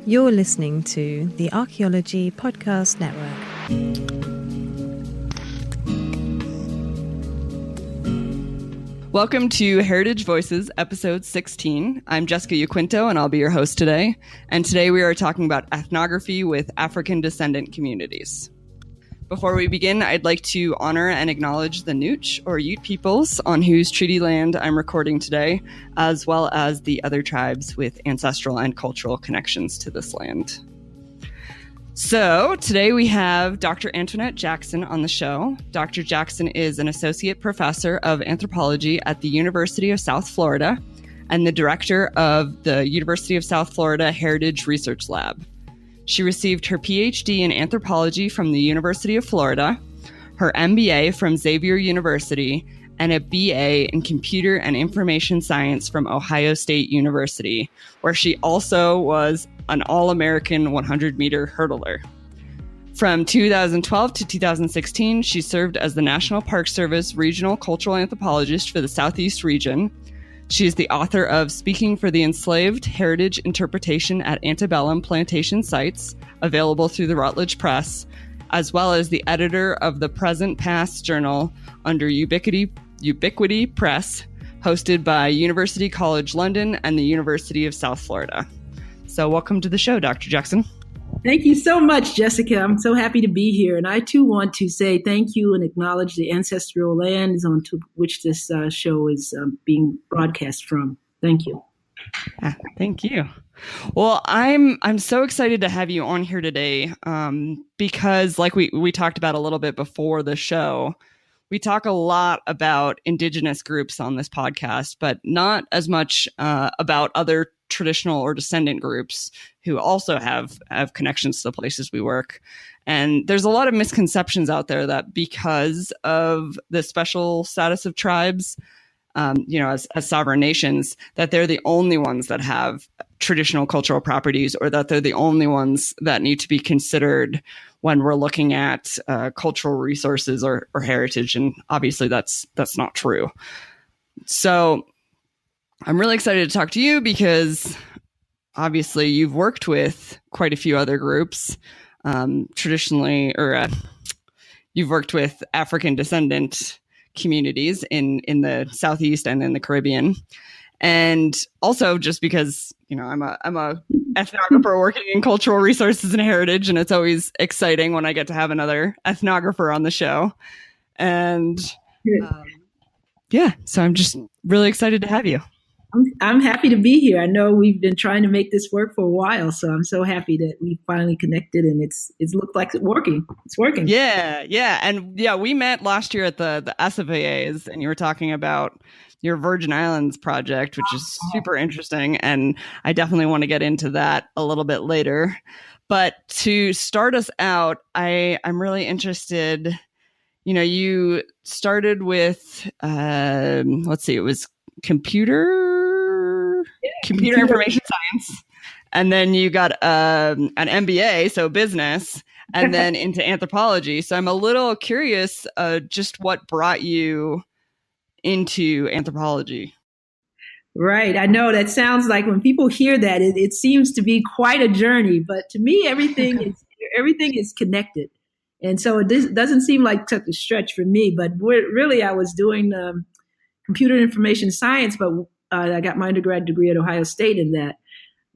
You're listening to the Archaeology Podcast Network. Welcome to Heritage Voices, episode 16. I'm Jessica Yaquinto, and I'll be your host today. And today we are talking about ethnography with African descendant communities. Before we begin, I'd like to honor and acknowledge the Nooch or Ute peoples on whose treaty land I'm recording today, as well as the other tribes with ancestral and cultural connections to this land. So today we have Dr. Antoinette Jackson on the show. Dr. Jackson is an associate professor of anthropology at the University of South Florida and the director of the University of South Florida Heritage Research Lab. She received her PhD in anthropology from the University of Florida, her MBA from Xavier University, and a BA in computer and information science from Ohio State University, where she also was an All-American 100-meter hurdler. From 2012 to 2016, she served as the National Park Service Regional Cultural Anthropologist for the Southeast region. She is the author of Speaking for the Enslaved, Heritage Interpretation at Antebellum Plantation Sites, available through the Routledge Press, as well as the editor of the Present Past Journal under Ubiquity Press, hosted by University College London and the University of South Florida. So welcome to the show, Dr. Jackson. Thank you so much, Jessica. I'm so happy to be here. And I, too, want to say thank you and acknowledge the ancestral lands on to which this show is being broadcast from. Thank you. Thank you. Well, I'm so excited to have you on here today because, like we talked about a little bit before the show, we talk a lot about Indigenous groups on this podcast, but not as much about other traditional or descendant groups who also have connections to the places we work. And there's a lot of misconceptions out there that because of the special status of tribes, as sovereign nations, that they're the only ones that have traditional cultural properties, or that they're the only ones that need to be considered when we're looking at cultural resources or heritage. And obviously that's not true. So I'm really excited to talk to you because obviously you've worked with quite a few other groups traditionally, or you've worked with African descendant communities in the Southeast and in the Caribbean. And also just because, I'm a ethnographer working in cultural resources and heritage, and it's always exciting when I get to have another ethnographer on the show. And so I'm just really excited to have you. I'm happy to be here. I know we've been trying to make this work for a while, so I'm so happy that we finally connected, and it's looked like it's working. It's working. Yeah. And we met last year at the SFAAs, and you were talking about your Virgin Islands project, which is super interesting, and I definitely want to get into that a little bit later. But to start us out, I'm really interested. You started with it was computer information science, and then you got an MBA, so business, and then into anthropology. So I'm a little curious just what brought you into anthropology. Right. I know that sounds like when people hear that, it seems to be quite a journey, but to me, everything is connected. And so it doesn't seem like such a stretch for me, but really I was doing computer information science, but I got my undergrad degree at Ohio State in that.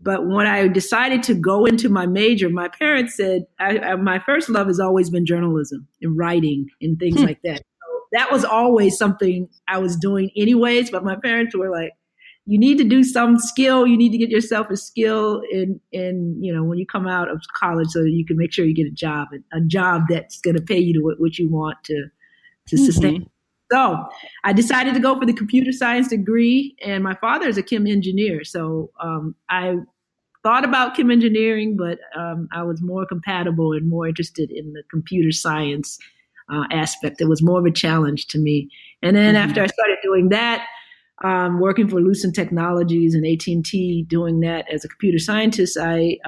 But when I decided to go into my major, my parents said, my first love has always been journalism and writing and things like that. So that was always something I was doing anyways, but my parents were like, you need to do some skill. You need to get yourself a skill in when you come out of college so that you can make sure you get a job that's going to pay you to what you want to sustain. So I decided to go for the computer science degree, and my father is a chem engineer. So I thought about chem engineering, but I was more compatible and more interested in the computer science aspect. It was more of a challenge to me. And then after I started doing that, working for Lucent Technologies and AT&T, doing that as a computer scientist, I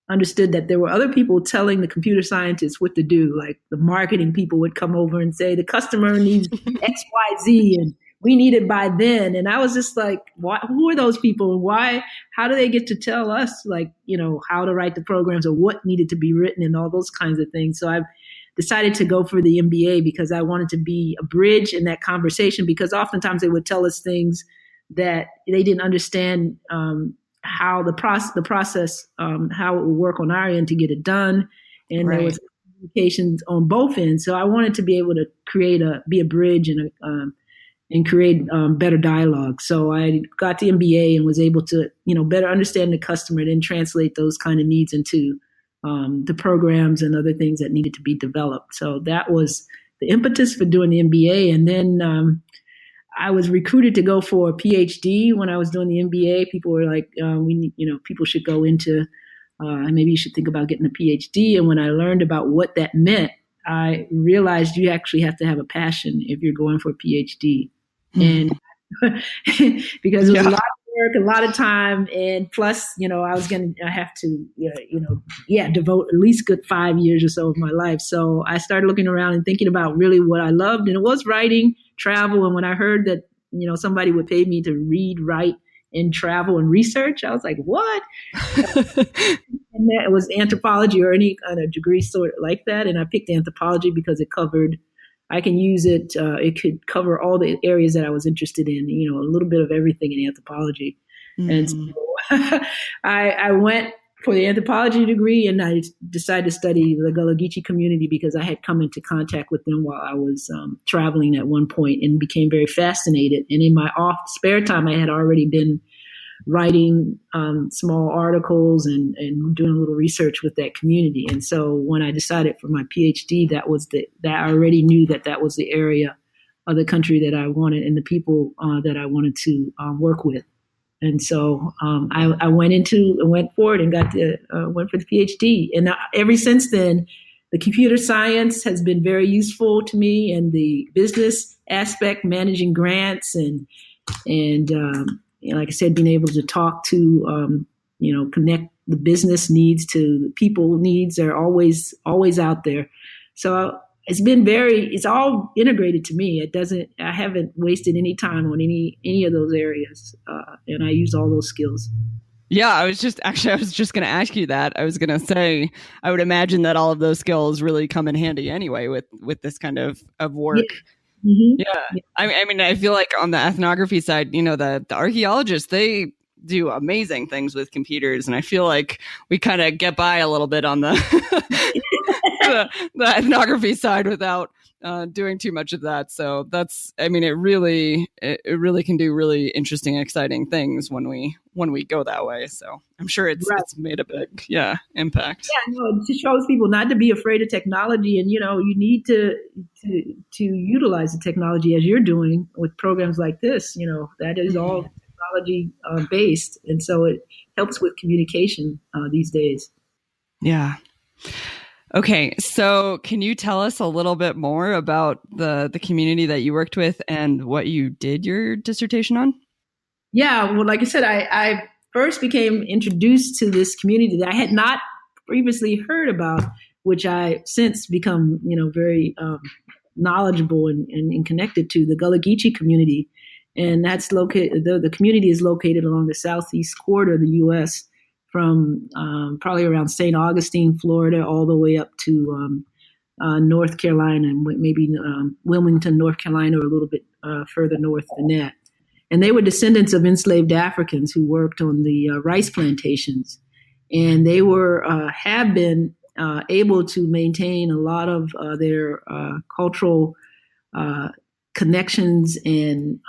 understood that there were other people telling the computer scientists what to do. Like the marketing people would come over and say, the customer needs X, Y, Z, and we need it by then. And I was just like, who are those people? Why, how do they get to tell us, like, how to write the programs or what needed to be written and all those kinds of things. So I decided to go for the MBA because I wanted to be a bridge in that conversation, because oftentimes they would tell us things that they didn't understand, how the process, how it would work on our end to get it done. And Right. there was communications on both ends. So I wanted to be able to be a bridge and create better dialogue. So I got the MBA and was able to, better understand the customer, then translate those kind of needs into the programs and other things that needed to be developed. So that was the impetus for doing the MBA. And then I was recruited to go for a PhD when I was doing the MBA. People were like, people should go into, maybe you should think about getting a PhD. And when I learned about what that meant, I realized you actually have to have a passion if you're going for a PhD. And because it was a lot of work, a lot of time, and plus, I have to, devote at least good 5 years or so of my life. So I started looking around and thinking about really what I loved, and it was writing, travel. And when I heard that, somebody would pay me to read, write, and travel and research, I was like, what? And that was anthropology or any kind of degree sort of like that. And I picked anthropology because I can use it. It could cover all the areas that I was interested in, a little bit of everything in anthropology. Mm-hmm. And so I went for the anthropology degree, and I decided to study the Gullah Geechee community because I had come into contact with them while I was traveling at one point and became very fascinated. And in my spare time, I had already been writing small articles and doing a little research with that community. And so when I decided for my PhD, that I already knew that was the area of the country that I wanted and the people that I wanted to work with. And so I went forward and went for the PhD. And ever since then, the computer science has been very useful to me, and the business aspect, managing grants and like I said, being able to talk to, connect the business needs to the people needs are always out there. So it's all integrated to me. I haven't wasted any time on any of those areas. And I use all those skills. Yeah, I was just going to ask you that. I was going to say, I would imagine that all of those skills really come in handy anyway with this kind of work. Yeah. Mm-hmm. Yeah. I mean, I feel like on the ethnography side, the archaeologists, they do amazing things with computers. And I feel like we kind of get by a little bit on the, the ethnography side without doing too much of that. So it really can do really interesting, exciting things when we go that way. So I'm sure it's made a big, impact. Yeah, no, it just shows people not to be afraid of technology, and you need to utilize the technology as you're doing with programs like this. That is all technology based, and so it helps with communication these days. Yeah. Okay, so can you tell us a little bit more about the community that you worked with and what you did your dissertation on? Yeah, well, like I said, I first became introduced to this community that I had not previously heard about, which I since become, very knowledgeable and connected to, the Gullah Geechee community. And that's located, the community is located along the southeast quarter of the U.S., from probably around St. Augustine, Florida, all the way up to North Carolina, and maybe Wilmington, North Carolina, or a little bit further north than that. And they were descendants of enslaved Africans who worked on the rice plantations. And they have been able to maintain a lot of their cultural connections and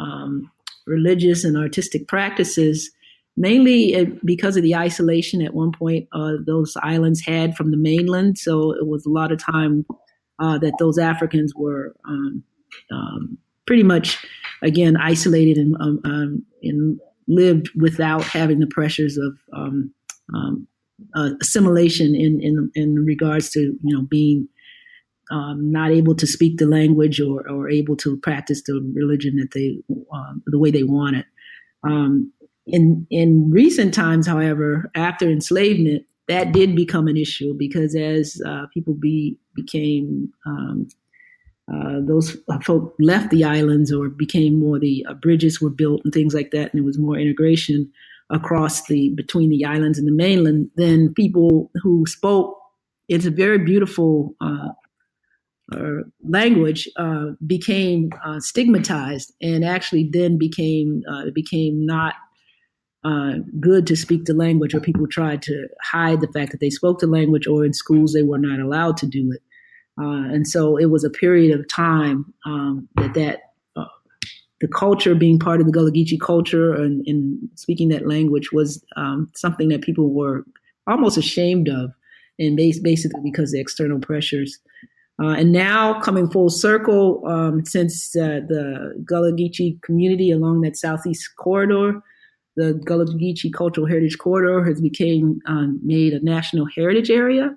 religious and artistic practices, mainly because of the isolation at one point those islands had from the mainland. So it was a lot of time that those Africans were pretty much, again, isolated and lived without having the pressures of assimilation in regards to, being not able to speak the language or able to practice the religion that the way they wanted. In recent times, however, after enslavement, that did become an issue because as people became those folk left the islands or became more the bridges were built and things like that, and there was more integration between the islands and the mainland, then people who spoke, it's a very beautiful language, became stigmatized, and actually then became not good to speak the language, or people tried to hide the fact that they spoke the language, or in schools they were not allowed to do it. And so it was a period of time that the culture, being part of the Gullah Geechee culture and speaking that language, was something that people were almost ashamed of, and basically because of the external pressures. And now, coming full circle, since the Gullah Geechee community along that southeast corridor, the Gullah Geechee Cultural Heritage Corridor has made a national heritage area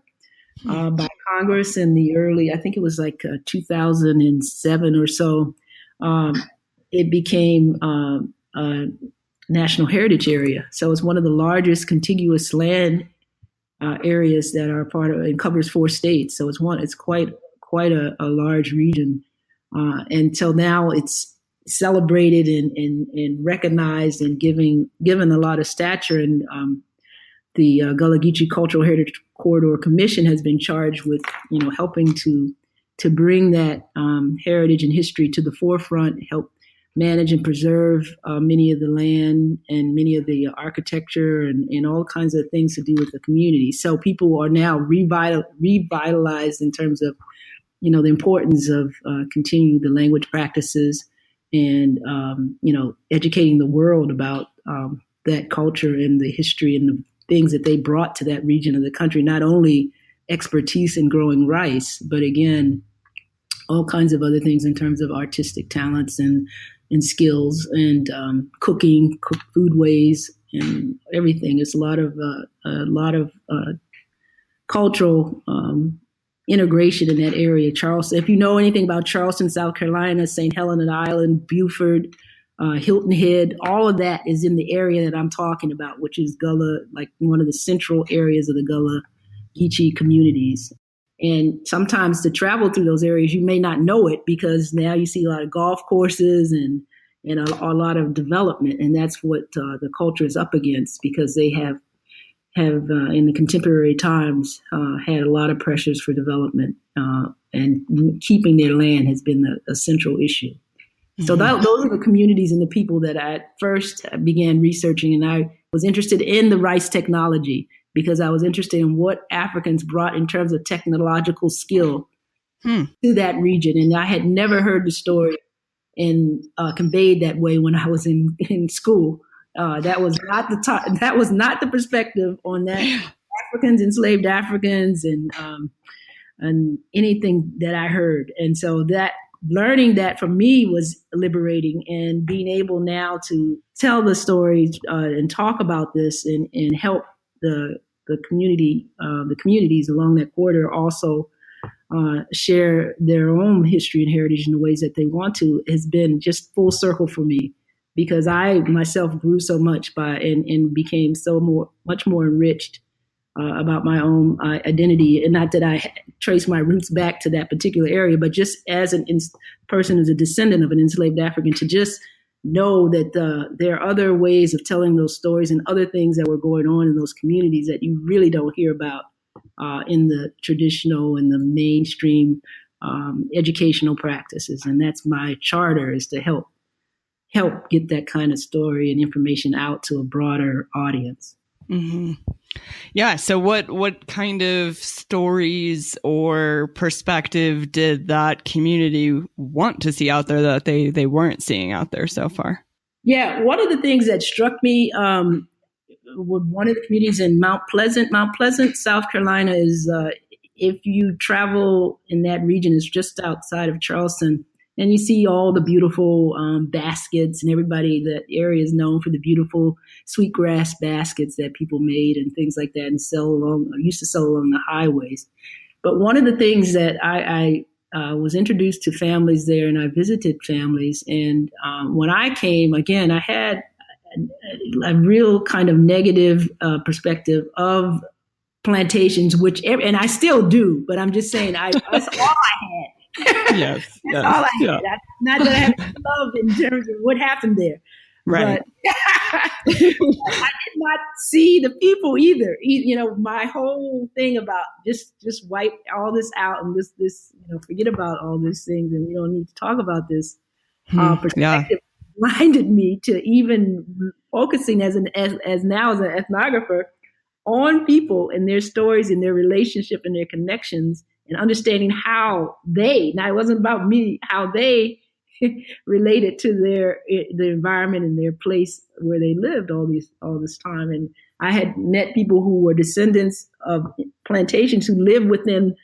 by Congress in the early, I think it was like 2007 or so. It became a national heritage area. So it's one of the largest contiguous land areas that are part of, it covers 4 states. So it's quite a large region. And so now it's celebrated and recognized and given a lot of stature. And the Gullah Geechee Cultural Heritage Corridor Commission has been charged with, helping to bring that heritage and history to the forefront, help manage and preserve many of the land and many of the architecture and all kinds of things to do with the community. So people are now revitalized in terms of, the importance of continuing the language practices and, educating the world about that culture and the history and the things that they brought to that region of the country, not only expertise in growing rice, but again, all kinds of other things in terms of artistic talents and skills and cooking, foodways, and everything. It's a lot of cultural integration in that area. Charleston, if you know anything about Charleston, South Carolina, St. Helena Island, Beaufort, Hilton Head, all of that is in the area that I'm talking about, which is Gullah, like one of the central areas of the Gullah Geechee communities. And sometimes to travel through those areas, you may not know it because now you see a lot of golf courses and a lot of development. And that's what the culture is up against, because they have in the contemporary times had a lot of pressures for development, and keeping their land has been a central issue. Mm-hmm. So those are the communities and the people that I first began researching, and I was interested in the rice technology because I was interested in what Africans brought in terms of technological skill to that region. And I had never heard the story and conveyed that way when I was in school. That was not the perspective on that Africans, enslaved Africans, and anything that I heard. And so that learning that for me was liberating, and being able now to tell the stories and talk about this and help the communities along that corridor also share their own history and heritage in the ways that they want to, has been just full circle for me, because I myself grew so much and became much more enriched about my own identity. And not that I trace my roots back to that particular area, but just as a person who's a descendant of an enslaved African, to just know that there are other ways of telling those stories and other things that were going on in those communities that you really don't hear about in the traditional and the mainstream educational practices. And that's my charter, is to help get that kind of story and information out to a broader audience. Mm-hmm. Yeah. So what kind of stories or perspective did that community want to see out there that they weren't seeing out there so far? Yeah. One of the things that struck me with one of the communities in Mount Pleasant, South Carolina, is if you travel in that region, it's just outside of Charleston. And you see all the beautiful baskets, and that area is known for the beautiful sweetgrass baskets that people made and things like that, and used to sell along the highways. But one of the things that I was introduced to families there, and I visited families. And when I came, again, I had a real kind of negative perspective of plantations, and I still do, but I'm just saying that's all I had. Yes. That's all I had. Not that I have love in terms of what happened there. Right. But I did not see the people either. My whole thing about just wipe all this out and this forget about all these things and we don't need to talk about this perspective blinded me to even focusing as now as an ethnographer on people and their stories and their relationship and their connections and understanding how now it wasn't about me, how they related to the environment and their place where they lived all this time. And I had met people who were descendants of plantations who lived within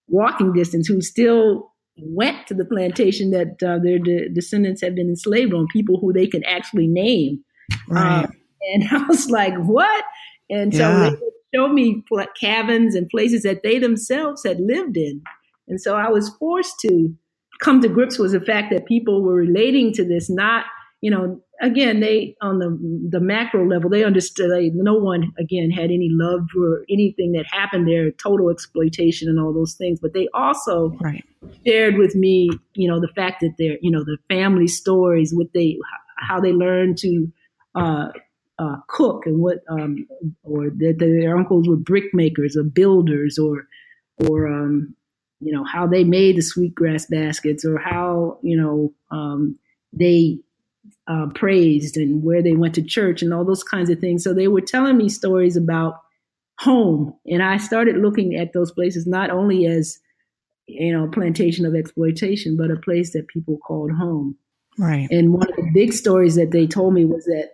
walking distance, who still went to the plantation that their descendants had been enslaved on, people who they could actually name. Right. And I was like, what? And so they would show me cabins and places that they themselves had lived in. And so I was forced to come to grips with the fact that people were relating to this, not, again, they, on the macro level, they understood no one, again, had any love for anything that happened there, total exploitation and all those things. But they also shared with me, the fact that their, the family stories, how they learned to cook and what, or that their uncles were brick makers or builders or how they made the sweetgrass baskets or how, they praised and where they went to church and all those kinds of things. So they were telling me stories about home. And I started looking at those places not only as, a plantation of exploitation, but a place that people called home. Right. And one of the big stories that they told me was that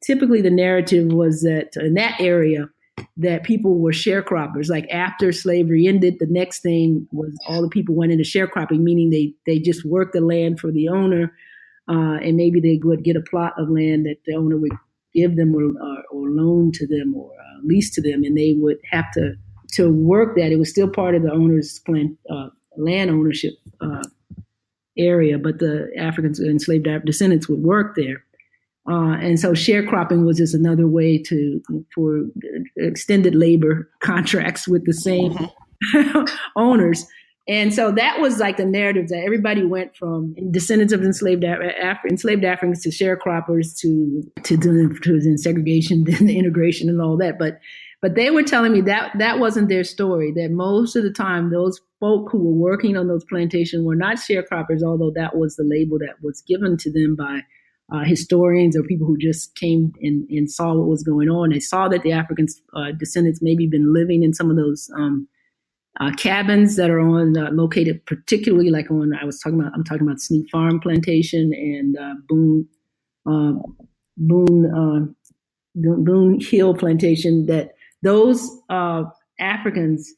typically the narrative was that in that area, that people were sharecroppers. Like after slavery ended, the next thing was all the people went into sharecropping, meaning they just worked the land for the owner, and maybe they would get a plot of land that the owner would give them or loan to them or lease to them, and they would have to work that. It was still part of the owner's land ownership area, but the Africans enslaved descendants would work there. And so sharecropping was just another way for extended labor contracts with the same owners. And so that was like the narrative that everybody went from descendants of enslaved Africans to sharecroppers to segregation, then integration and all that. But they were telling me that wasn't their story, that most of the time those folk who were working on those plantations were not sharecroppers, although that was the label that was given to them by historians or people who just came and saw what was going on. They saw that the African descendants maybe been living in some of those cabins that are located particularly like I'm talking about Sneak Farm Plantation and Boone Hill Plantation, that those Africans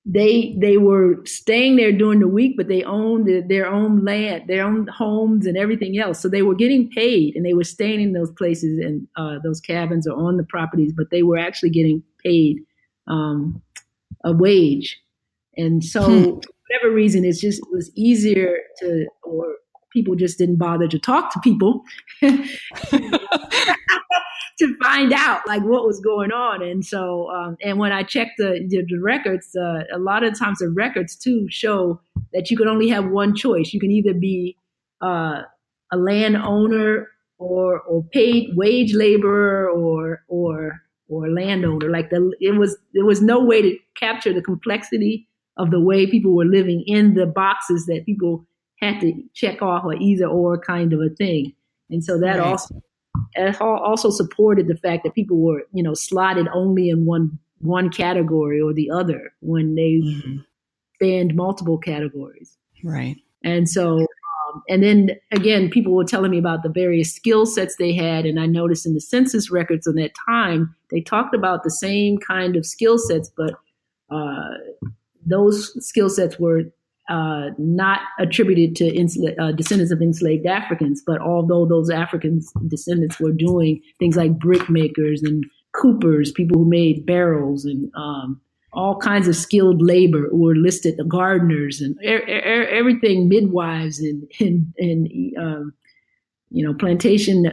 they were staying there during the week, but they owned their own land, their own homes and everything else. So they were getting paid and they were staying in those places and those cabins or on the properties, but they were actually getting paid a wage. And so for whatever reason, it was easier or people just didn't bother to talk to people to find out like what was going on. And so, and when I checked the records, a lot of times the records too show that you can only have one choice. You can either be a landowner or paid wage laborer or landowner. Like there was no way to capture the complexity of the way people were living in the boxes that people had to check off a either or kind of a thing. And so that also supported the fact that people were, slotted only in one category or the other when they spanned multiple categories. Right. And so, and then again, people were telling me about the various skill sets they had. And I noticed in the census records on that time, they talked about the same kind of skill sets, but those skill sets were not attributed to descendants of enslaved Africans, but although those African descendants were doing things like brick makers and coopers, people who made barrels and all kinds of skilled labor were listed, the gardeners and everything, midwives and plantation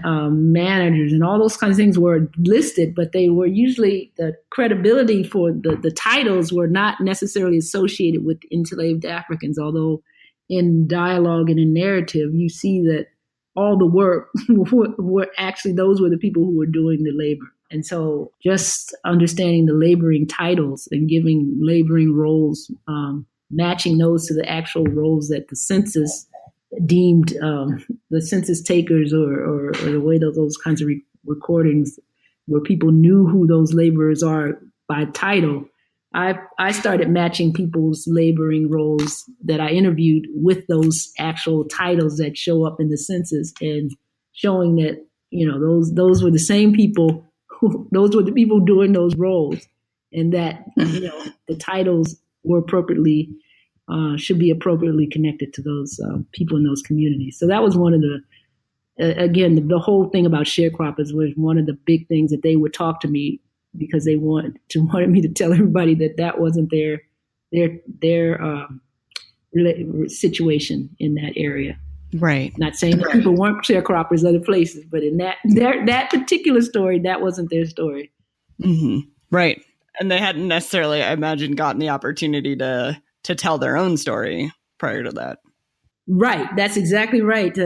managers and all those kinds of things were listed, but they were usually, the credibility for the titles were not necessarily associated with enslaved Africans, although in dialogue and in narrative, you see that all the work were actually, those were the people who were doing the labor. And so just understanding the laboring titles and giving laboring roles, matching those to the actual roles that the census deemed the census takers, or the way that those kinds of recordings where people knew who those laborers are by title. I started matching people's laboring roles that I interviewed with those actual titles that show up in the census, and showing that, those were the same people, those were the people doing those roles, and that, the titles were appropriately should be appropriately connected to those people in those communities. So that was one of the, again, the whole thing about sharecroppers was one of the big things that they would talk to me, because they wanted me to tell everybody that wasn't their situation in that area. Right. Not saying that people weren't sharecroppers other places, but in that particular story, that wasn't their story. Mm-hmm. Right. And they hadn't necessarily, I imagine, gotten the opportunity to tell their own story prior to that. Right. That's exactly right.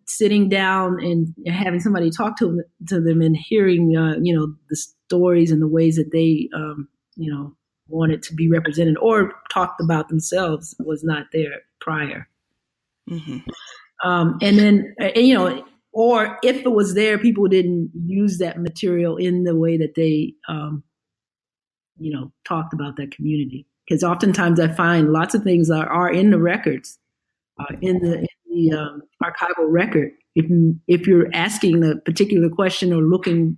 Sitting down and having somebody talk to them and hearing, the stories and the ways that they, wanted to be represented or talked about themselves was not there prior. Mm-hmm. And then, or if it was there, people didn't use that material in the way that they, talked about that community. Because oftentimes I find lots of things are in the records, in the archival record. If you're asking a particular question or looking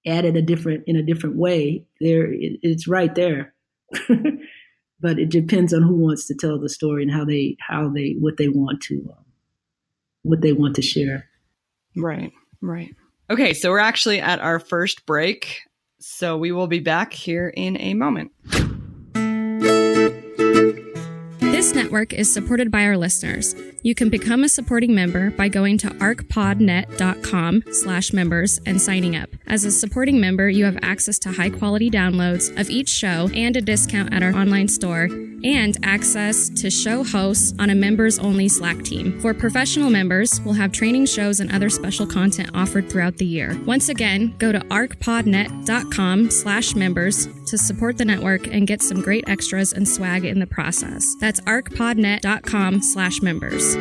at it in a different way, it's right there. But it depends on who wants to tell the story and what they want to share. Right. Okay, so we're actually at our first break, so we will be back here in a moment. This network is supported by our listeners. You can become a supporting member by going to arcpodnet.com/members and signing up. As a supporting member, you have access to high-quality downloads of each show and a discount at our online store, and access to show hosts on a members-only Slack team. For professional members, we'll have training shows and other special content offered throughout the year. Once again, go to arcpodnet.com/members to support the network and get some great extras and swag in the process. That's arcpodnet.com/members.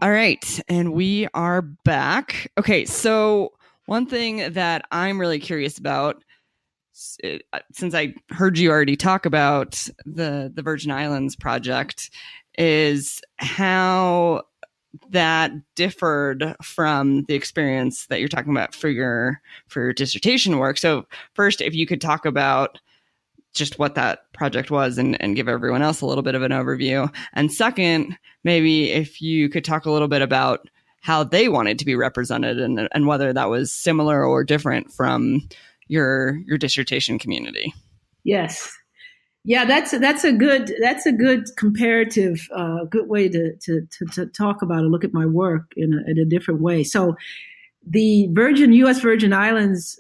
All right, and we are back. Okay, so one thing that I'm really curious about, since I heard you already talk about the Virgin Islands project, is how that differed from the experience that you're talking about for your dissertation work. So first, if you could talk about just what that project was and give everyone else a little bit of an overview. And second, maybe if you could talk a little bit about how they wanted to be represented and whether that was similar or different from your dissertation community. Yes. Yeah, that's a good comparative, good way to talk about it, look at my work in a different way. So the U.S. Virgin Islands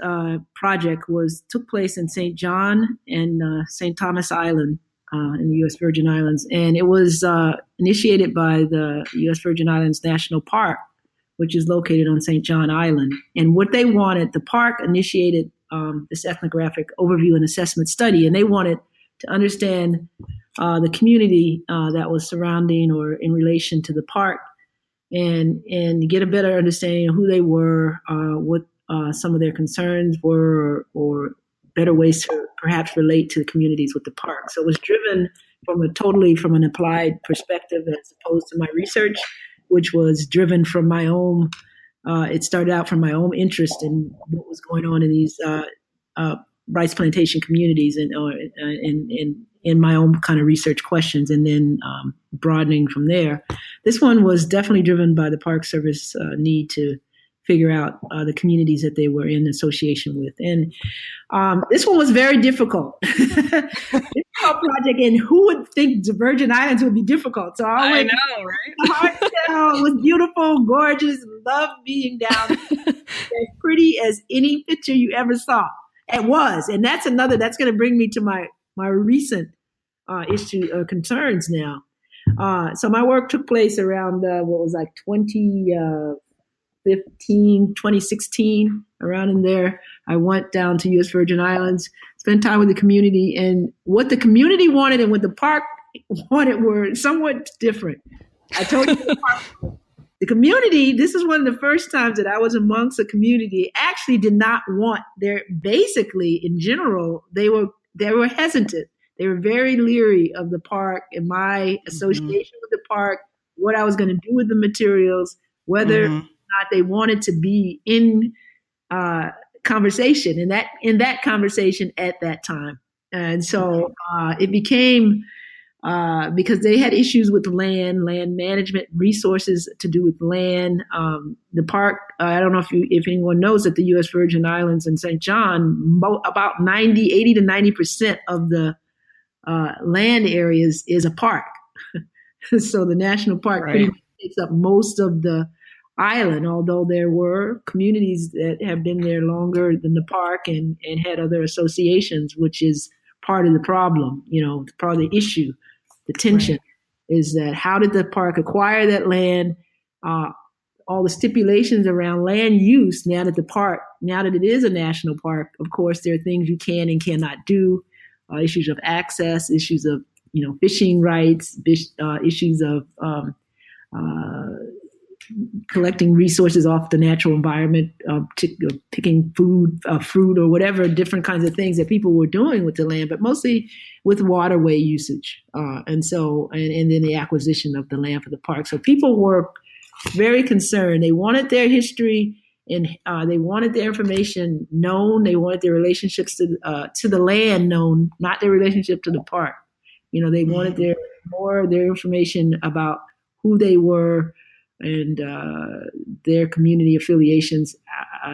project took place in St. John and St. Thomas Island in the U.S. Virgin Islands, and it was initiated by the U.S. Virgin Islands National Park, which is located on St. John Island. And what they wanted, the park initiated this ethnographic overview and assessment study, and they wanted to understand the community that was surrounding or in relation to the park, and get a better understanding of who they were, what some of their concerns were, or better ways to perhaps relate to the communities with the park. So it was driven from an applied perspective as opposed to my research, which was driven from my own. It started out from my own interest in what was going on in these rice plantation communities and in my own kind of research questions, and then broadening from there. This one was definitely driven by the Park Service need to figure out the communities that they were in association with. And this one was very difficult. Difficult project, and who would think the Virgin Islands would be difficult? So I know, right? It was beautiful, gorgeous, loved being down there. As pretty as any picture you ever saw. It was, and that's going to bring me to my recent issue or concerns now. So my work took place around 2016, around in there. I went down to U.S. Virgin Islands, spent time with the community, and what the community wanted and what the park wanted were somewhat different. I told you the community, this is one of the first times that I was amongst a community, actually did not want basically in general, they were hesitant. They were very leery of the park and my association with the park, what I was going to do with the materials, whether or not they wanted to be in conversation in that conversation at that time. And so it became because they had issues with land management, resources to do with land. The park, I don't know if anyone knows that the U.S. Virgin Islands and St. John, about 80 to 90% of the land areas is a park. So the national park pretty much takes up most of the island, although there were communities that have been there longer than the park and had other associations, which is part of the problem, part of the issue. The tension is that how did the park acquire that land? All the stipulations around land use now that it is a national park, of course, there are things you can and cannot do, issues of access, issues of, fishing rights, issues of collecting resources off the natural environment, picking fruit or whatever, different kinds of things that people were doing with the land, but mostly with waterway usage. And then the acquisition of the land for the park. So people were very concerned. They wanted their history and they wanted their information known. They wanted their relationships to the land known, not their relationship to the park. They wanted their information about who they were, and their community affiliations,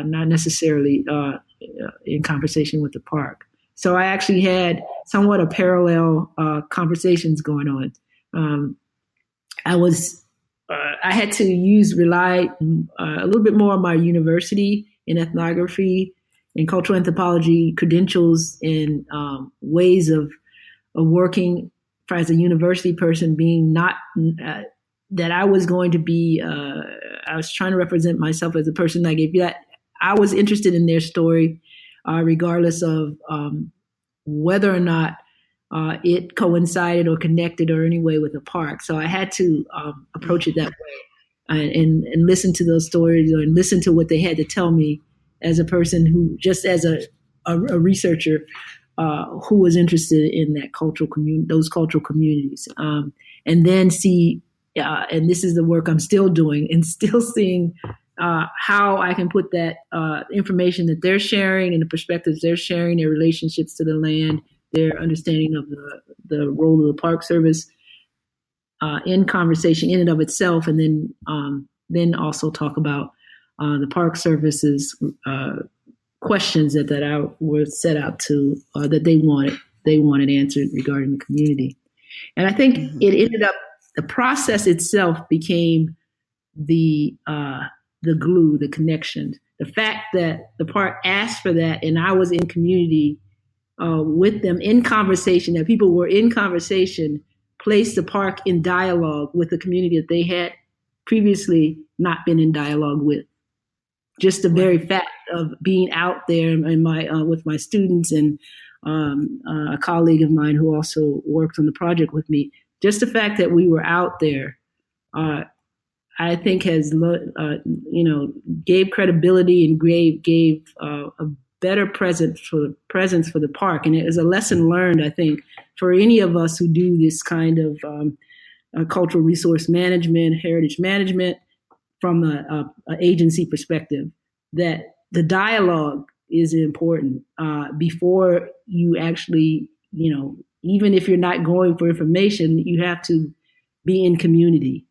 not necessarily in conversation with the park. So I actually had somewhat of parallel conversations going on. I had to rely a little bit more on my university in ethnography and cultural anthropology credentials and ways of working as a university person, being not that I was going to be, I was trying to represent myself as a person like if that I was interested in their story, regardless of whether or not it coincided or connected or any way with the park. So I had to approach it that way and listen to those stories and listen to what they had to tell me as a person who, just as a researcher who was interested in that those cultural communities, and then see. And this is the work I'm still doing and still seeing how I can put that information that they're sharing and the perspectives they're sharing, their relationships to the land, their understanding of the role of the Park Service in conversation in and of itself, and then also talk about the Park Service's questions that I was set out to that they wanted answered regarding the community. And I think it ended up. The process itself became the glue, the connection. The fact that the park asked for that, and I was in community with them in conversation, that people were in conversation, placed the park in dialogue with the community that they had previously not been in dialogue with. Just the very fact of being out there and with my students and a colleague of mine who also worked on the project with me. Just the fact that we were out there, I think has, gave credibility and gave a better presence for the park. And it is a lesson learned, I think, for any of us who do this kind of cultural resource management, heritage management from an agency perspective, that the dialogue is important before you actually, even if you're not going for information, you have to be in community.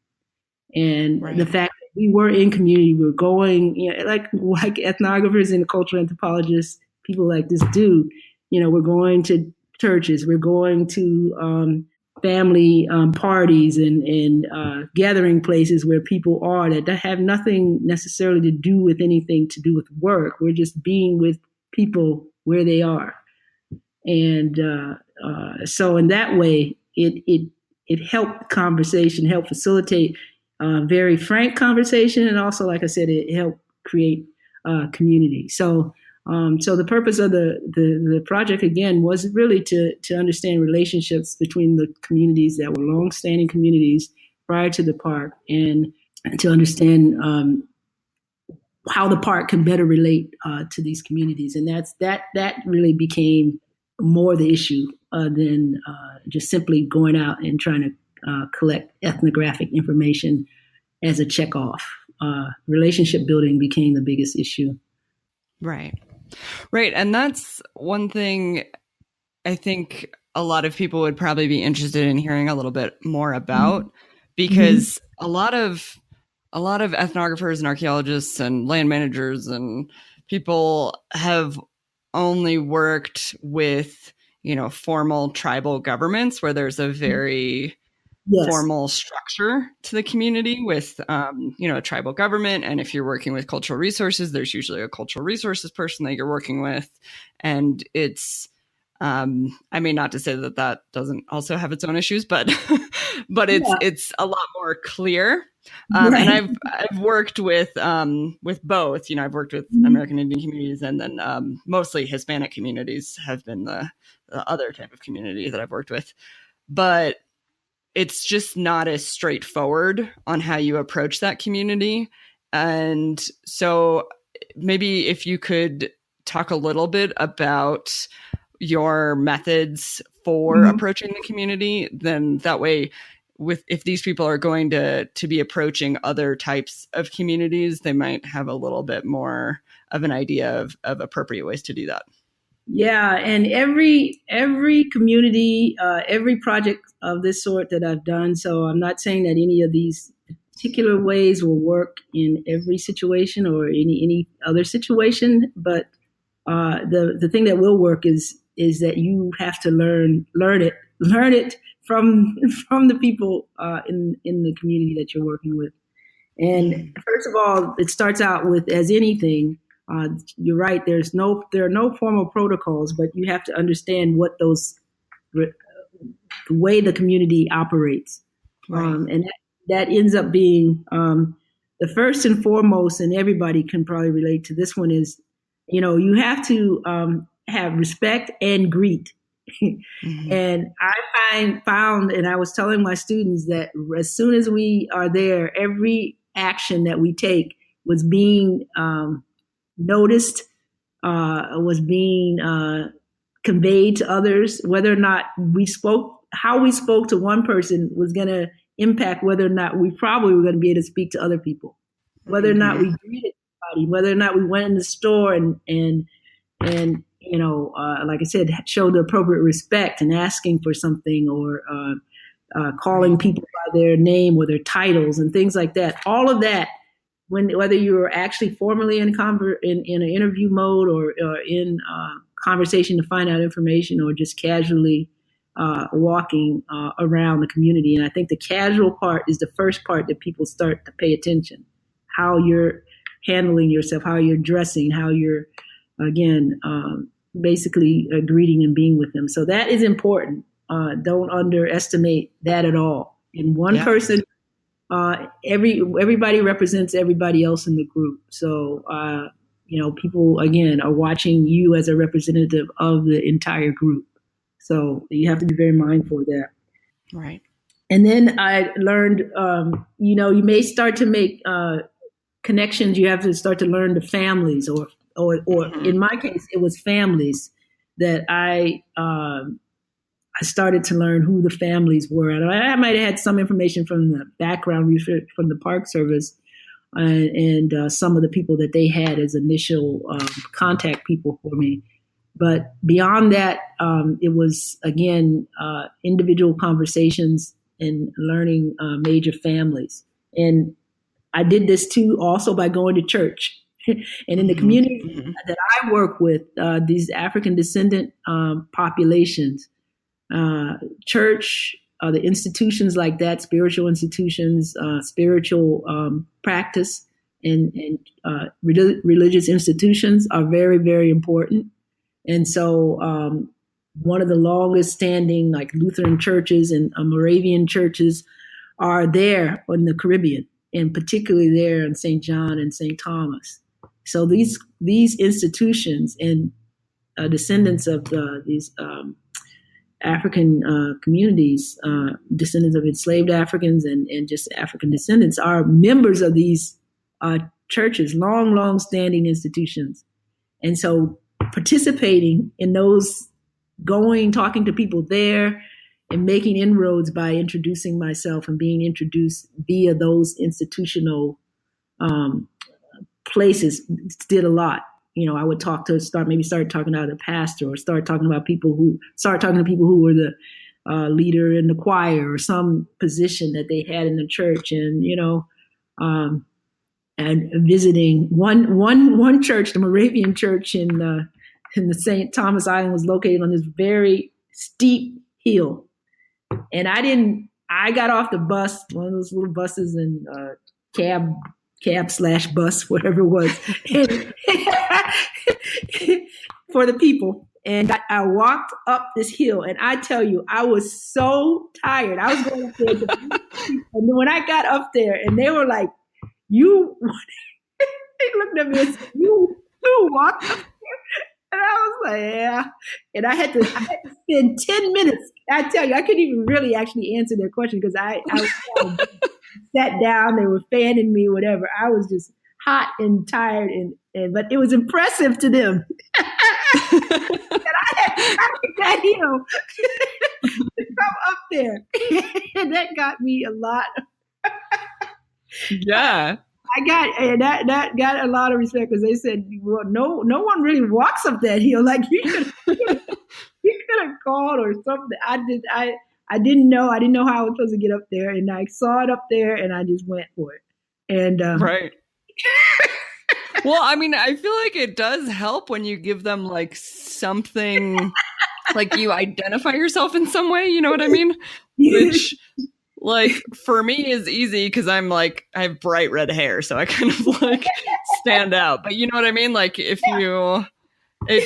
And the fact that we were in community. We were going, like ethnographers and cultural anthropologists, people like this do. We're going to churches. We're going to family parties and gathering places where people are that have nothing necessarily to do with anything to do with work. We're just being with people where they are. And so in that way, it helped conversation, helped facilitate very frank conversation. And also, like I said, it helped create community. So the purpose of the project, again, was really to understand relationships between the communities that were longstanding communities prior to the park, and to understand how the park can better relate to these communities. And that really became more the issue than just simply going out and trying to collect ethnographic information as a checkoff. Relationship building became the biggest issue. Right. And that's one thing I think a lot of people would probably be interested in hearing a little bit more about, because a lot of ethnographers and archaeologists and land managers and people have only worked with, formal tribal governments where there's a very formal structure to the community with, a tribal government. And if you're working with cultural resources, there's usually a cultural resources person that you're working with. And it's, not to say that doesn't also have its own issues, but it's a lot more clear. And I've worked with both. I've worked with American Indian communities, and then mostly Hispanic communities have been the other type of community that I've worked with. But it's just not as straightforward on how you approach that community. And so maybe if you could talk a little bit about your methods for approaching the community, then that way, if these people are going to be approaching other types of communities, they might have a little bit more of an idea of appropriate ways to do that. Yeah, and every community, every project of this sort that I've done, so I'm not saying that any of these particular ways will work in every situation or any other situation, but the thing that will work is that you have to learn it from the people in the community that you're working with. And first of all, it starts out with, as anything, you're right. There are no formal protocols, but you have to understand what the way the community operates, and that ends up being the first and foremost. And everybody can probably relate to this one is, you have to have respect and greet. And I found, and I was telling my students that as soon as we are there, every action that we take was being noticed, was being conveyed to others. Whether or not how we spoke to one person was going to impact whether or not we probably were going to be able to speak to other people. Whether or not we greeted somebody, whether or not we went in the store and like I said, show the appropriate respect and asking for something, or calling people by their name or their titles and things like that. All of that, whether you were actually formally in an interview mode or in conversation to find out information, or just casually walking around the community. And I think the casual part is the first part that people start to pay attention. How you're handling yourself, how you're dressing, how you're, again, basically greeting and being with them. So that is important. Don't underestimate that at all. And one person, everybody represents everybody else in the group. So, people, again, are watching you as a representative of the entire group. So you have to be very mindful of that. Right. And then I learned, you may start to make connections. You have to start to learn the families, or in my case, it was families that I started to learn who the families were. And I might have had some information from the background research from the Park Service and some of the people that they had as initial contact people for me. But beyond that, it was, again, individual conversations and learning major families. And I did this too also by going to church. And in the community that I work with, these African descendant populations, church, the institutions like that, spiritual institutions, spiritual practice, and religious institutions are very, very important. And so one of the longest standing like Lutheran churches and Moravian churches are there in the Caribbean, and particularly there in St. John and St. Thomas. So these institutions and descendants of these African communities, descendants of enslaved Africans and just African descendants, are members of these churches, long standing institutions. And so participating in those, talking to people there, and making inroads by introducing myself and being introduced via those institutional places did a lot. I would start talking to the pastor, or start talking to people who were the leader in the choir or some position that they had in the church, and and visiting one church, the Moravian church in the St. Thomas Island, was located on this very steep hill, and I got off the bus, one of those little buses and cab/bus, whatever it was, for the people. And I walked up this hill, and I tell you, I was so tired. I was going up there, and when I got up there, and they were like, "You," they looked at me and said, "You walked up there?" And I was like, "Yeah." And I had to spend 10 minutes. I tell you, I couldn't even really actually answer their question because I sat down, they were fanning me, whatever. I was just hot and tired, but it was impressive to them. And I had to that hill to come up there. And that got me a lot. Yeah. That got a lot of respect, because they said, well, no one really walks up that hill. Like you could have called or something. I didn't know how I was supposed to get up there, and I saw it up there, and I just went for it. And right. Well, I mean, I feel like it does help when you give them like something, like you identify yourself in some way. You know what I mean? Which, like, for me is easy because I'm like, I have bright red hair, so I kind of like stand out. But you know what I mean? Like, it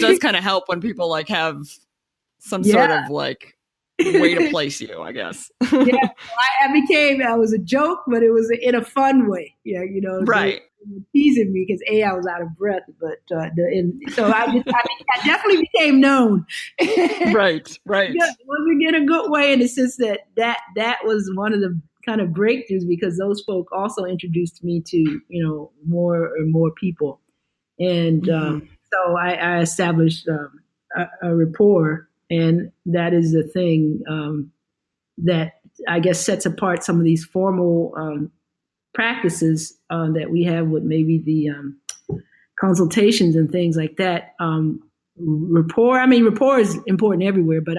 does kind of help when people like have some sort of like way to place you, I guess. Yeah, I was a joke, but it was in a fun way. Yeah, right. They were teasing me because I was out of breath, but so I definitely became known. Right. Yeah, it wasn't in a good way, in the sense that was one of the kind of breakthroughs, because those folk also introduced me to more and more people, and so I established a rapport. And that is the thing that I guess sets apart some of these formal practices that we have with maybe the consultations and things like that. Rapport is important everywhere, but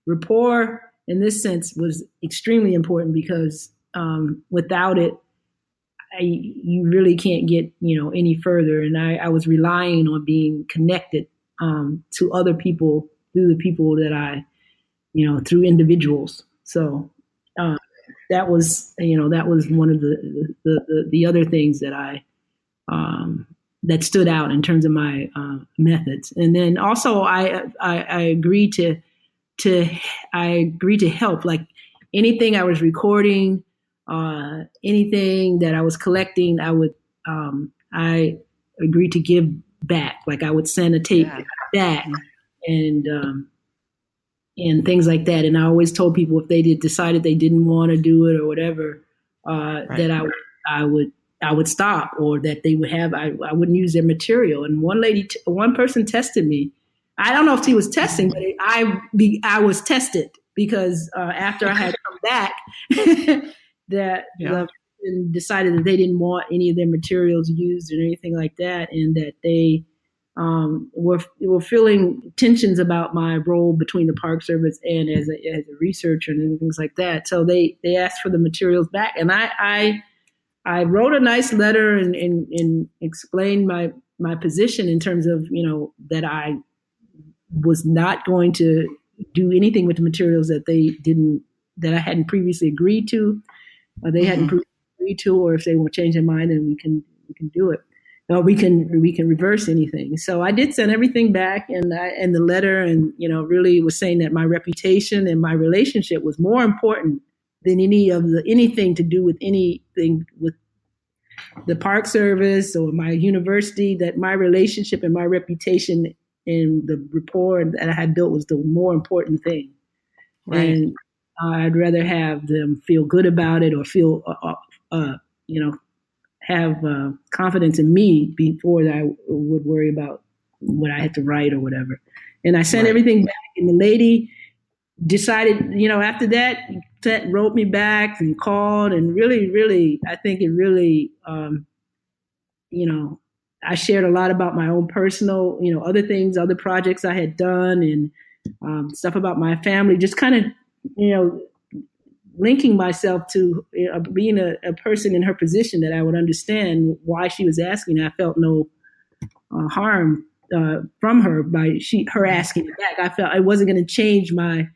rapport in this sense was extremely important, because without it, you really can't get any further. And I was relying on being connected to other people, through the people that I, through individuals. So that was one of the other things that I that stood out in terms of my methods. And then also I agreed to help, like anything I was recording, anything that I was collecting, I agreed to give back. Like I would send a tape back. And things like that. And I always told people, if they decided they didn't want to do it or whatever, that I would stop, or that they would have, I wouldn't use their material. And one person tested me. I don't know if he was testing, but I was tested, because after I had come back, that the person decided that they didn't want any of their materials used or anything like that, and that they were feeling tensions about my role between the Park Service and as a researcher and things like that. So they asked for the materials back, and I I wrote a nice letter and explained my position in terms of, that I was not going to do anything with the materials that I hadn't previously agreed to, or they hadn't previously agreed to, or if they will change their mind, then we can do it. No, we can reverse anything. So I did send everything back, and the letter, and really was saying that my reputation and my relationship was more important than anything to do with anything with the Park Service or my university. That my relationship and my reputation and the rapport that I had built was the more important thing. Right. And I'd rather have them feel good about it, or feel have confidence in me before I would worry about what I had to write or whatever. And I sent everything back, and the lady decided, after that, wrote me back and called, and really, I think it really, I shared a lot about my own personal, other things, other projects I had done, and stuff about my family, just kind of, linking myself to being a person in her position, that I would understand why she was asking. I felt no harm from her by her asking it back. I felt I wasn't going to change my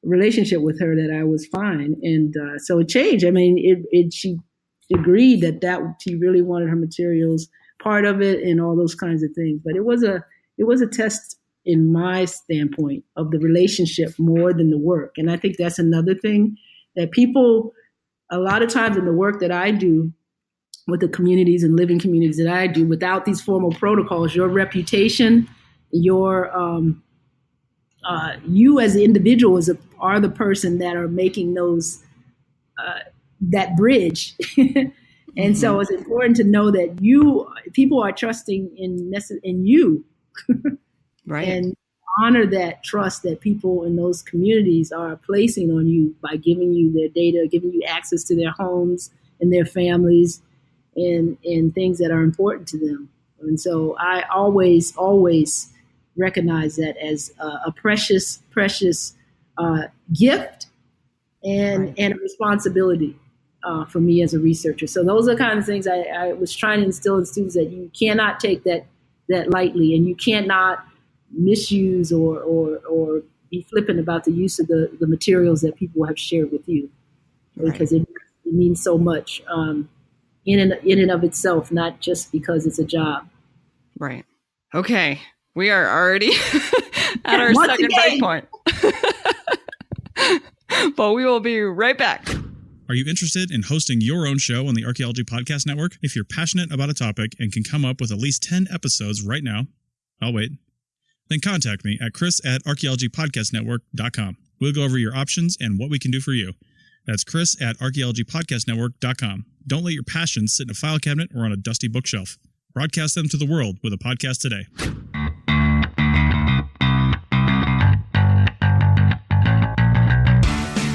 relationship with her, that I was fine. And so it changed. I mean, she agreed that she really wanted her materials part of it and all those kinds of things. But it was a test in my standpoint of the relationship more than the work. And I think that's another thing that people, a lot of times in the work that I do with the communities and living communities that I do, without these formal protocols, your reputation, you as the individual are the person that are making those, that bridge. And so it's important to know that people are trusting in you. Right. And honor that trust that people in those communities are placing on you by giving you their data, giving you access to their homes and their families and things that are important to them. And so I always recognize that as a precious gift and a responsibility for me as a researcher. So those are the kind of things I was trying to instill in students, that you cannot take that lightly, and you cannot misuse or be flippant about the use of the materials that people have shared with you, because it means so much in and of itself, not just because it's a job. Right. Okay. We are already at our second break point. But we will be right back. Are you interested in hosting your own show on the Archaeology Podcast Network? If you're passionate about a topic and can come up with at least 10 episodes right now, I'll wait. Then contact me at chris@archaeologypodcastnetwork.com. We'll go over your options and what we can do for you. That's chris@archaeologypodcastnetwork.com. Don't let your passions sit in a file cabinet or on a dusty bookshelf. Broadcast them to the world with a podcast today.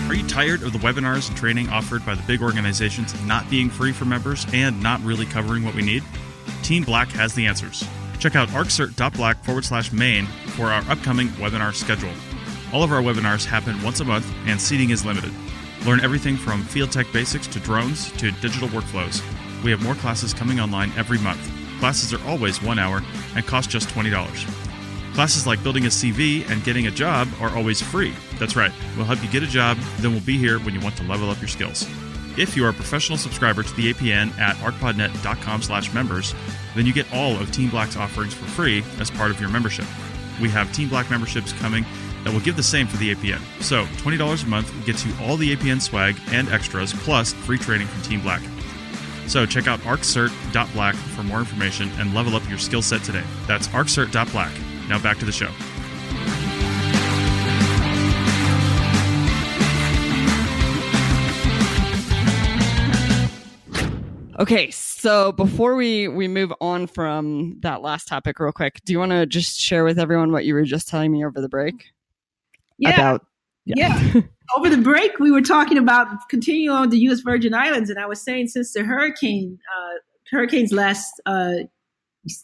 Are you tired of the webinars and training offered by the big organizations not being free for members and not really covering what we need? Team Black has the answers. Check out arccert.black/main for our upcoming webinar schedule. All of our webinars happen once a month, and seating is limited. Learn everything from field tech basics to drones to digital workflows. We have more classes coming online every month. Classes are always 1 hour and cost just $20. Classes like building a CV and getting a job are always free. That's right, we'll help you get a job, then we'll be here when you want to level up your skills. If you are a professional subscriber to the APN at arcpodnet.com/members, then you get all of Team Black's offerings for free as part of your membership. We have Team Black memberships coming that will give the same for the APN. So $20 a month gets you all the APN swag and extras, plus free training from Team Black. So check out arccert.black for more information and level up your skill set today. That's arccert.black. Now back to the show. Okay, so before we move on from that last topic real quick, do you want to just share with everyone what you were just telling me over the break? Yeah. Over the break, we were talking about continuing on the U.S. Virgin Islands, and I was saying since the hurricanes last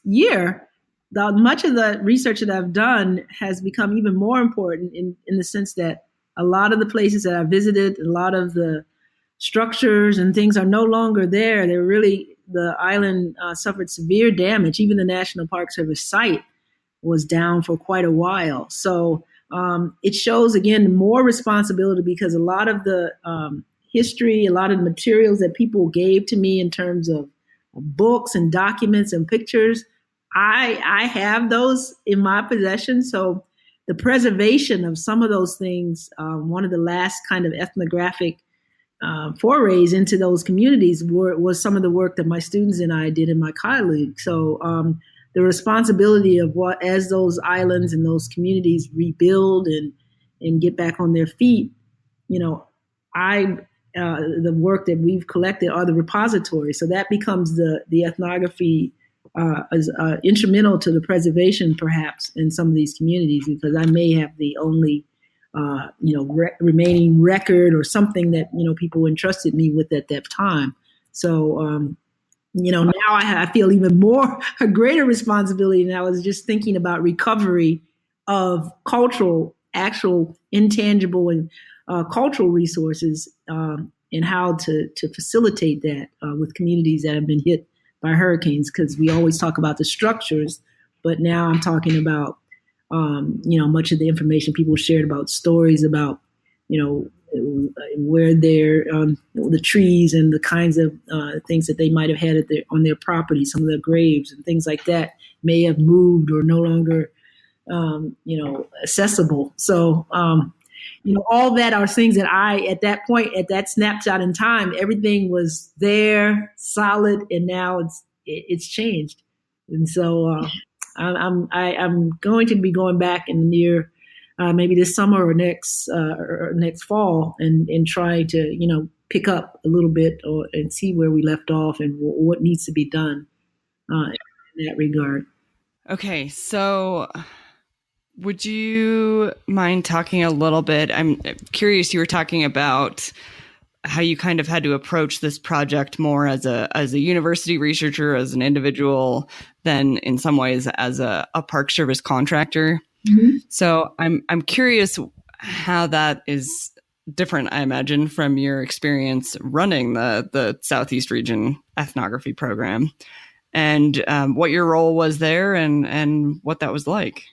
year, much of the research that I've done has become even more important in the sense that a lot of the places that I visited, a lot of the structures and things are no longer there. The island suffered severe damage. Even the National Park Service site was down for quite a while. So it shows, again, more responsibility, because a lot of the history, a lot of the materials that people gave to me in terms of books and documents and pictures, I have those in my possession. So the preservation of some of those things, one of the last kind of ethnographic forays into those communities was some of the work that my students and I did in my colleague. So the responsibility of as those islands and those communities rebuild and get back on their feet, the work that we've collected are the repository. So that becomes the ethnography as instrumental to the preservation, perhaps, in some of these communities, because I may have the only remaining record or something that people entrusted me with at that time. So now I feel even more a greater responsibility. And I was just thinking about recovery of actual intangible and cultural resources, and how to facilitate that with communities that have been hit by hurricanes, because we always talk about the structures, but now I'm talking about much of the information people shared about stories about where the trees and the kinds of things that they might have had on their property, some of their graves and things like that may have moved or no longer accessible. So all that are things that at that point, at that snapshot in time, everything was there, solid, and now it's changed. And so I'm going to be going back in the near, maybe this summer or next fall, and try to pick up a little bit and see where we left off and what needs to be done in that regard. Okay, so would you mind talking a little bit? I'm curious, you were talking about how you kind of had to approach this project more as a university researcher, as an individual, than in some ways as a Park Service contractor. Mm-hmm. So I'm curious how that is different, I imagine, from your experience running the Southeast Region Ethnography program, and what your role was there and what that was like.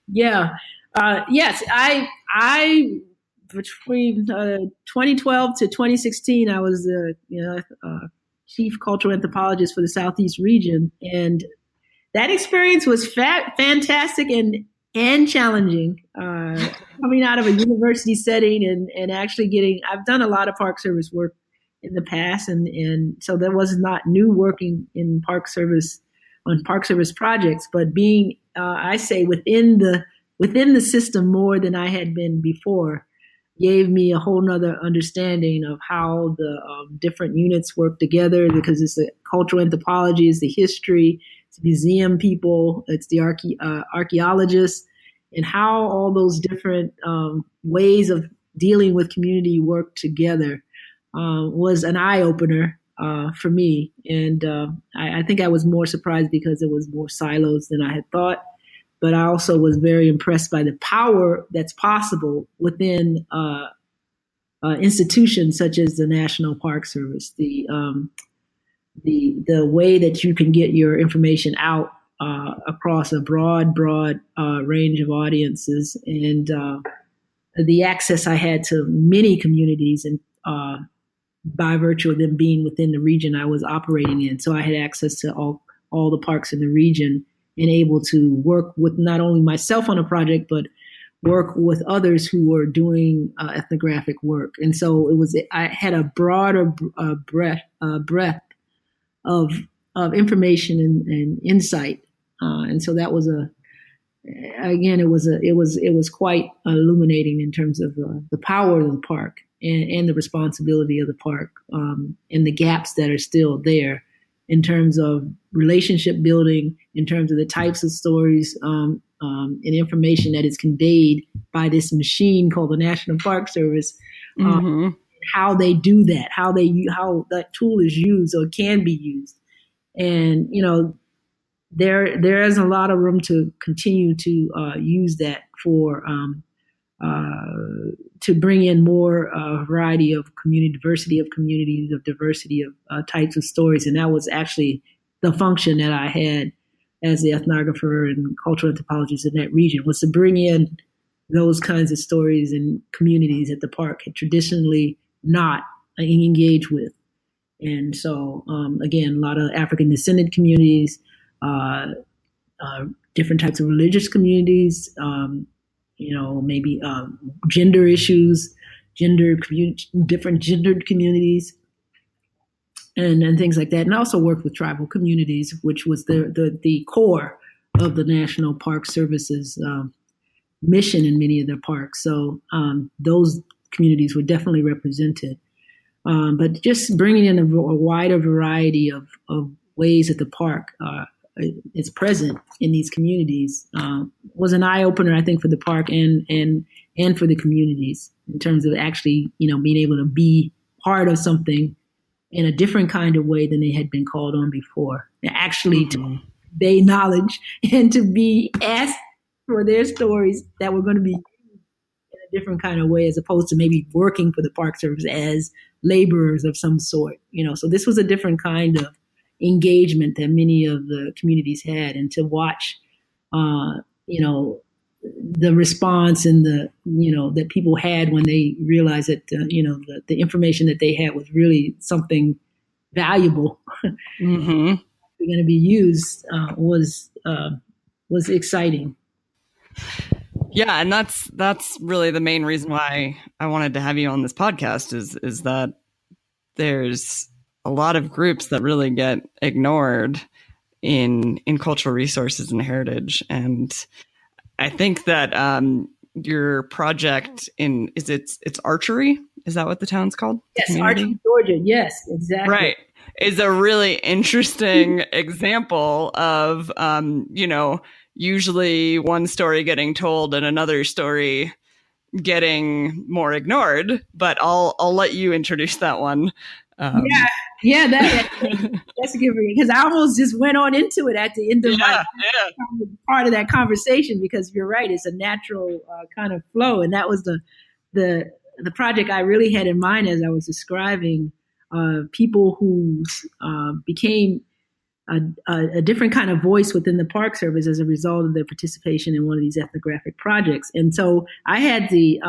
Yeah. Yes. I between 2012 to 2016, I was the chief cultural anthropologist for the Southeast region, and that experience was fantastic and challenging. Coming out of a university setting and actually I've done a lot of Park Service work in the past, and so that was not new working in Park Service on Park Service projects, but being I say within the system more than I had been before, gave me a whole nother understanding of how the different units work together, because it's the cultural anthropology, it's the history, it's museum people, it's the archaeologists, and how all those different ways of dealing with community work together was an eye-opener for me. And I think I was more surprised because it was more silos than I had thought. But I also was very impressed by the power that's possible within institutions such as the National Park Service. The way that you can get your information out across a broad range of audiences, and the access I had to many communities, and by virtue of them being within the region I was operating in. So I had access to all the parks in the region, and able to work with not only myself on a project, but work with others who were doing ethnographic work. And so I had a broader breadth of information and insight. And so that was it was quite illuminating in terms of the power of the park and the responsibility of the park, and the gaps that are still there in terms of relationship building, in terms of the types of stories and information that is conveyed by this machine called the National Park Service, how they do that, how that tool is used or can be used. And, there is a lot of room to continue to use that for to bring in more variety of community, diversity of communities, of diversity of types of stories. And that was actually the function that I had as the ethnographer and cultural anthropologist in that region, was to bring in those kinds of stories and communities that the park had traditionally not engaged with. And so, again, a lot of African descendant communities, different types of religious communities, maybe gender issues, different gendered communities, and things like that. And I also worked with tribal communities, which was the core of the National Park Service's mission in many of their parks. So those communities were definitely represented. But just bringing in a wider variety of ways that the park is present in these communities was an eye opener, I think, for the park and for the communities in terms of actually, being able to be part of something in a different kind of way than they had been called on before. And actually to convey knowledge and to be asked for their stories that were going to be used in a different kind of way, as opposed to maybe working for the Park Service as laborers of some sort. So this was a different kind of engagement that many of the communities had, and to watch, the response and that people had when they realized that, the information that they had was really something valuable, going to be used, was exciting. Yeah, and that's really the main reason why I wanted to have you on this podcast is that there's a lot of groups that really get ignored in cultural resources and heritage. And I think that your project it's Archery? Is that what the town's called? Yes, Archery, Georgia. Yes, exactly. Right. Is a really interesting example of, usually one story getting told and another story getting more ignored, but I'll let you introduce that one. Yeah, that's a good read, because I almost just went on into it at the end of part of that conversation, because you're right, it's a natural kind of flow, and that was the project I really had in mind as I was describing people who became a different kind of voice within the Park Service as a result of their participation in one of these ethnographic projects. And so I had the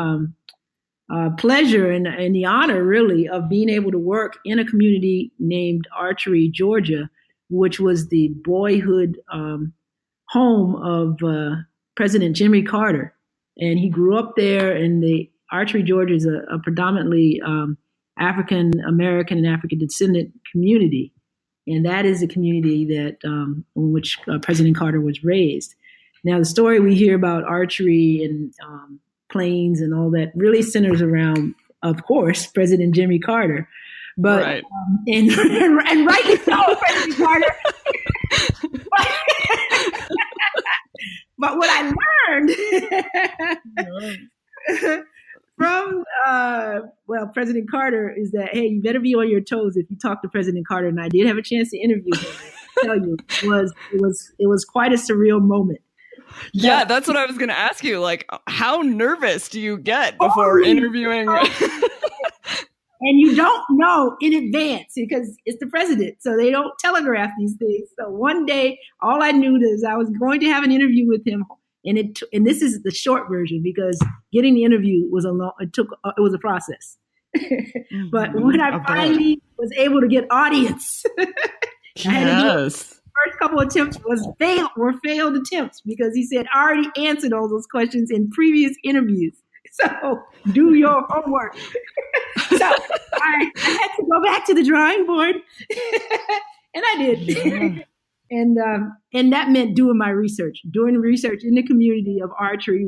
pleasure and the honor, really, of being able to work in a community named Archery, Georgia, which was the boyhood home of President Jimmy Carter. And he grew up there, and the Archery, Georgia is a predominantly African American and African descendant community. And that is a community that in which President Carter was raised. Now, the story we hear about Archery and planes and all that really centers around, of course, President Jimmy Carter. But right. And rightly so, President Carter. But what I learned from President Carter is that, hey, you better be on your toes if you talk to President Carter. And I did have a chance to interview him. I tell you, it was quite a surreal moment. Yeah, that's what I was going to ask you. Like, how nervous do you get before interviewing? And you don't know in advance because it's the president, so they don't telegraph these things. So one day, all I knew is I was going to have an interview with him, and this is the short version, because getting the interview was it was a process. But when I finally was able to get audience, I had to do it. First couple attempts were failed attempts, because he said, I already answered all those questions in previous interviews. So do your homework. So I had to go back to the drawing board, and I did. Yeah. And that meant doing research in the community of Archery,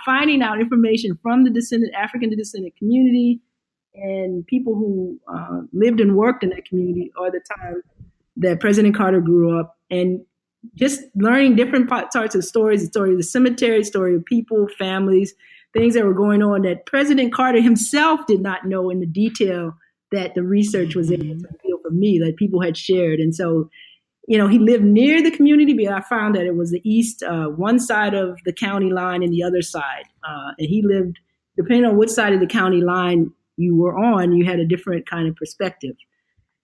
finding out information from the African descendant community and people who lived and worked in that community at the time that President Carter grew up, and just learning different parts of stories, the story of the cemetery, story of people, families, things that were going on that President Carter himself did not know in the detail that the research was able to reveal for me, that people had shared. And so he lived near the community, but I found that it was the east, one side of the county line and the other side. And he lived, depending on which side of the county line you were on, you had a different kind of perspective.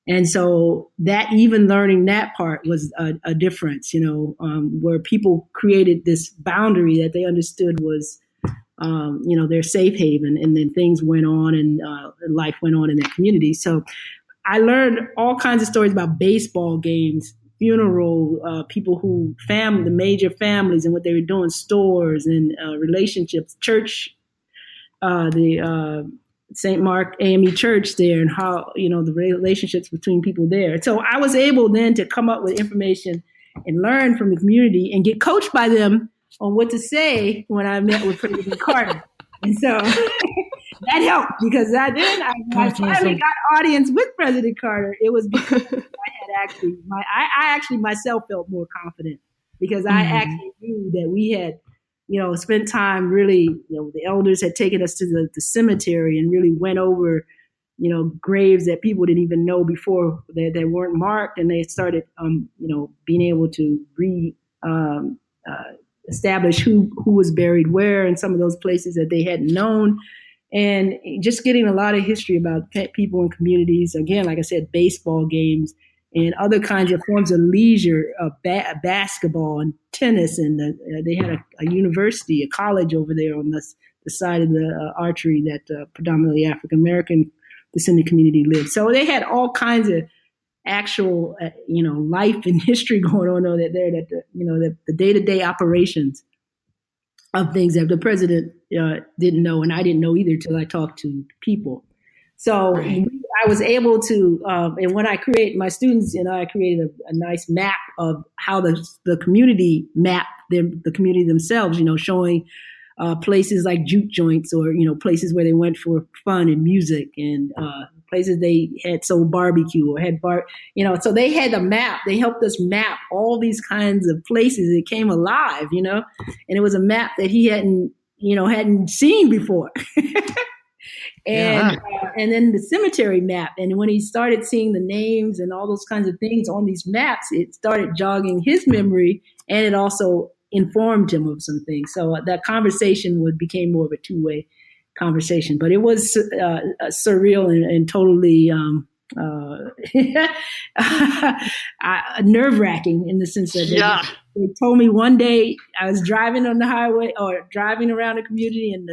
And so that even learning that part was a difference, where people created this boundary that they understood was, their safe haven, and then things went on and life went on in that community. So I learned all kinds of stories about baseball games, funeral, people the major families and what they were doing, stores and relationships, church, the St. Mark AME Church there, and how, the relationships between people there. So I was able then to come up with information and learn from the community and get coached by them on what to say when I met with President Carter. And so that helped, because I finally got audience with President Carter. It was because I actually myself felt more confident, because I actually knew that we had, spent time really, the elders had taken us to the cemetery and really went over, graves that people didn't even know before that weren't marked. And they started, being able to establish who was buried where in some of those places that they hadn't known. And just getting a lot of history about people and communities. Again, like I said, baseball games and other kinds of forms of leisure, basketball and tennis. And they had a university, a college over there on the side of the archery that predominantly African-American descendant community lived. So they had all kinds of actual, life and history going on there, the day-to-day operations of things that the president didn't know, and I didn't know either till I talked to people. So I was able to, and when I create my students, I created a nice map of how the community mapped the community themselves, showing places like juke joints, or, places where they went for fun and music, and places they had sold barbecue or had so they had a map. They helped us map all these kinds of places. It came alive, and it was a map that he hadn't seen before. And then the cemetery map. And when he started seeing the names and all those kinds of things on these maps, it started jogging his memory, and it also informed him of some things. So that conversation became more of a two-way conversation. But it was surreal and totally nerve-wracking, in the sense that they told me one day I was driving on the highway or driving around the community, and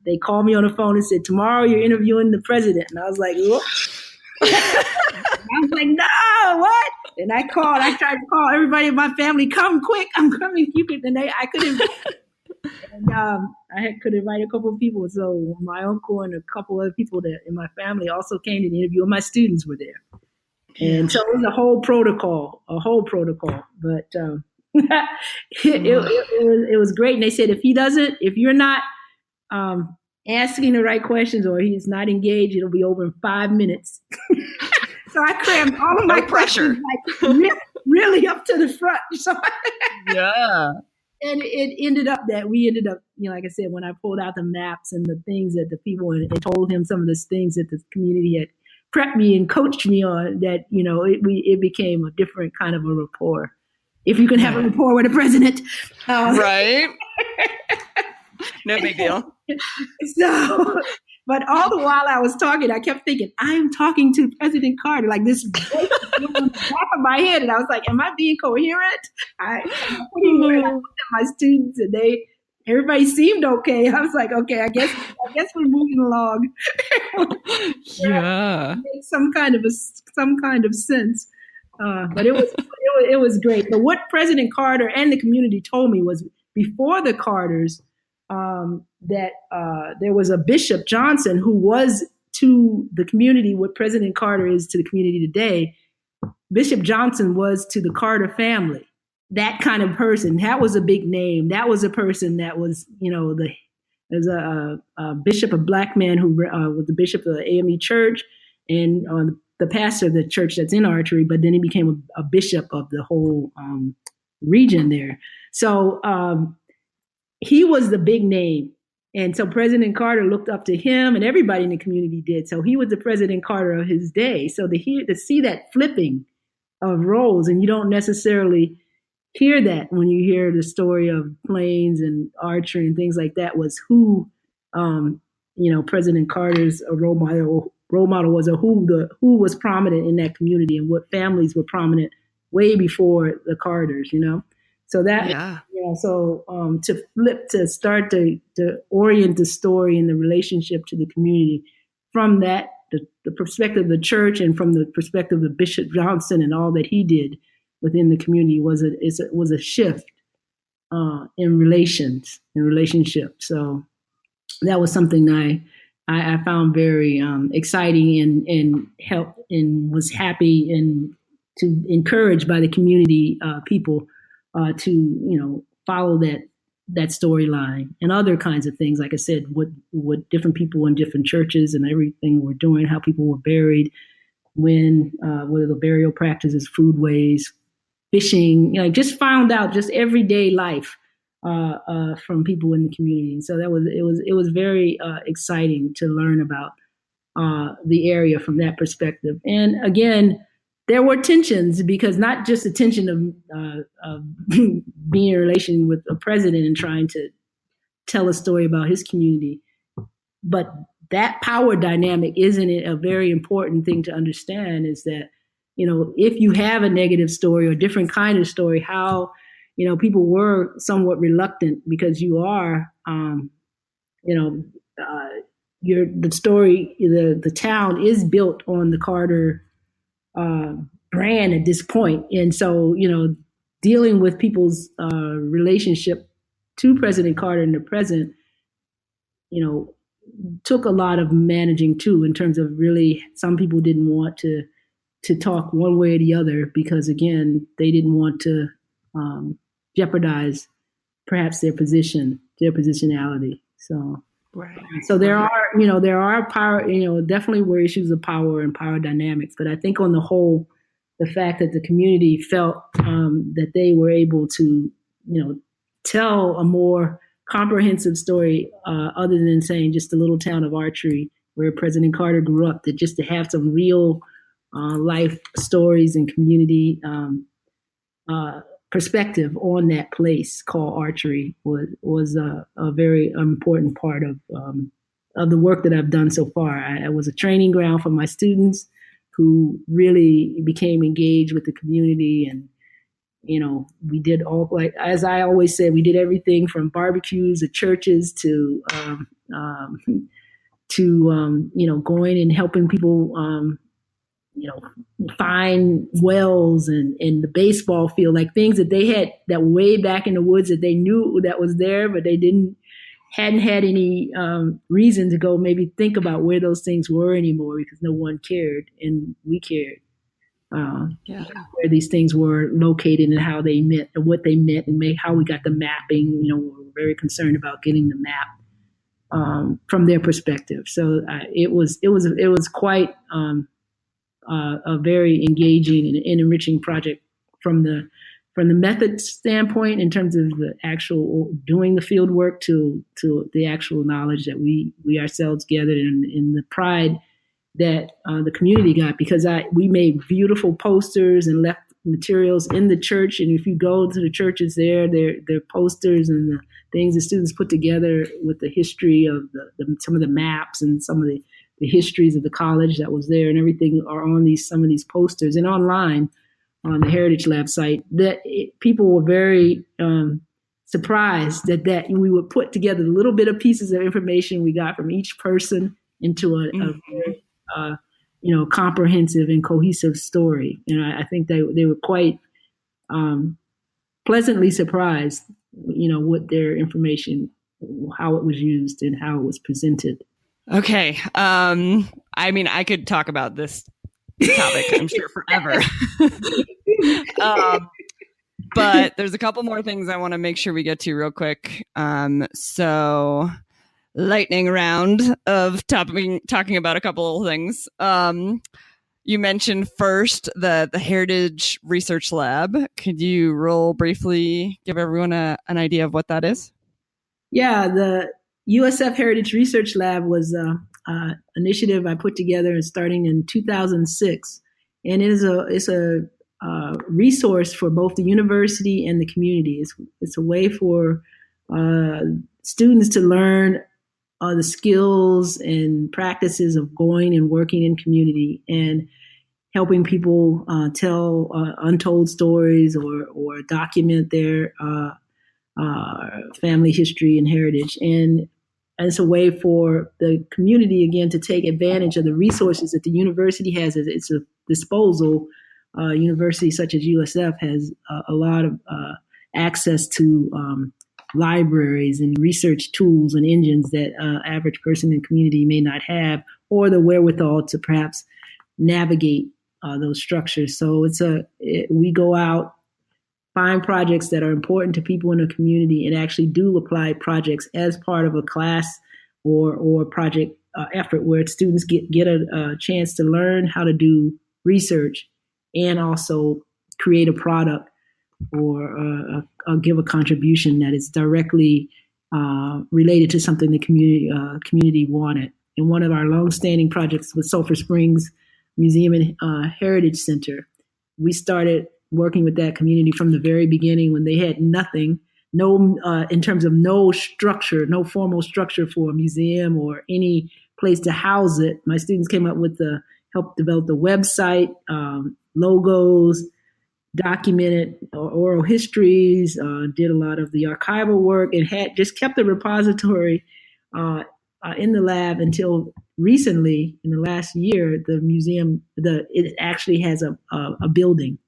they called me on the phone and said, "Tomorrow you're interviewing the president." And I was like, "Whoop." I was like, "No, what?" And I tried to call everybody in my family, "Come quick, I'm coming." I couldn't. And I could invite a couple of people. So my uncle and a couple other people that in my family also came to the interview, and my students were there. And so it was a whole protocol. But it was great. And they said, if you're not asking the right questions, or he's not engaged, it'll be over in 5 minutes. So I crammed all of my questions really up to the front. So and it ended up that we ended up, like I said, when I pulled out the maps and the things that the people, and told him some of the things that the community had prepped me and coached me on, that, it became a different kind of a rapport. If you can have a rapport with a president. Right. No big deal. So, but all the while I was talking, I kept thinking, I'm talking to President Carter, like this voice on the back of my head. And I was like, am I being coherent? I looked at my students, and everybody seemed okay. I was like, okay, I guess we're moving along. Make some kind of sense. But it was great. But what President Carter and the community told me was, before the Carters, that there was a Bishop Johnson who was to the community what President Carter is to the community today. Bishop Johnson was to the Carter family, that kind of person. That was a big name. That was a person that was, there's a bishop, a black man who was the bishop of the AME Church, and the pastor of the church that's in Archery, but then he became a bishop of the whole region there. So he was the big name. And so President Carter looked up to him, and everybody in the community did. So he was the President Carter of his day. So to see that flipping of roles, and you don't necessarily hear that when you hear the story of planes and archery and things like that. Was who, President Carter's role model was, or who was prominent in that community and what families were prominent way before the Carters. So that, to start to orient the story and the relationship to the community from that, the perspective of the church and from the perspective of Bishop Johnson and all that he did within the community was a shift in relationship. So that was something I found very exciting and helped and was happy and to encouraged by the community people to follow that storyline and other kinds of things. Like I said, what different people in different churches and everything were doing, how people were buried, when what are the burial practices, foodways, fishing, just found out just everyday life from people in the community. And so it was very exciting to learn about the area from that perspective. And again, there were tensions, because not just the tension of being in a relation with a president and trying to tell a story about his community, but that power dynamic isn't it a very important thing to understand, is that, if you have a negative story or different kind of story, how, people were somewhat reluctant, because you are, the story, the town is built on the Carter brand at this point. And so, dealing with people's relationship to President Carter and the present, took a lot of managing too, in terms of really, some people didn't want to talk one way or the other, because again, they didn't want to jeopardize perhaps their positionality. So, right. So there are power, definitely were issues of power and power dynamics, but I think on the whole, the fact that the community felt that they were able to, tell a more comprehensive story other than saying just the little town of Archery where President Carter grew up, that just to have some real life stories and community perspective on that place called Archery was a very important part of the work that I've done so far. It was a training ground for my students who really became engaged with the community. And, we did all, like, as I always said, we did everything from barbecues at churches to going and helping people, find wells and the baseball field, like things that they had that way back in the woods that they knew that was there, but they hadn't had any reason to go maybe think about where those things were anymore, because no one cared, and we cared where these things were located and how they meant and what they meant, and how we got the mapping. We were very concerned about getting the map from their perspective. So it was quite a very engaging and enriching project from the method standpoint, in terms of the actual doing the field work, to the actual knowledge that we ourselves gathered, and the pride that the community got, because we made beautiful posters and left materials in the church. And if you go to the churches there are posters and the things the students put together with the history of some of the maps and some of the histories of the college that was there, and everything are on some of these posters and online on the Heritage Lab site. That people were very surprised that we would put together little bit of pieces of information we got from each person into a very comprehensive and cohesive story. And I think they were quite pleasantly surprised, what their information, how it was used and how it was presented. Okay. I could talk about this topic, I'm sure, forever. But there's a couple more things I want to make sure we get to real quick. So lightning round of talking about a couple of things. You mentioned first the Heritage Research Lab. Could you real briefly give everyone an idea of what that is? Yeah, the USF Heritage Research Lab was an initiative I put together starting in 2006. And it's a resource for both the university and the community. It's a way for students to learn the skills and practices of going and working in community and helping people tell untold stories or document their family history and heritage. And it's a way for the community, again, to take advantage of the resources that the university has at its disposal. Universities such as USF has a lot of access to libraries and research tools and engines that average person in community may not have, or the wherewithal to perhaps navigate those structures. So we go out, find projects that are important to people in the community, and actually do apply projects as part of a class or project effort where students get a chance to learn how to do research and also create a product or give a contribution that is directly related to something the community wanted. And one of our longstanding projects with Sulphur Springs Museum and Heritage Center, we started working with that community from the very beginning when they had nothing, in terms of no structure, no formal structure for a museum or any place to house it. My students came up with helped develop the website, logos, documented oral histories, did a lot of the archival work, and had just kept the repository in the lab until recently, in the last year. The museum, it actually has a building,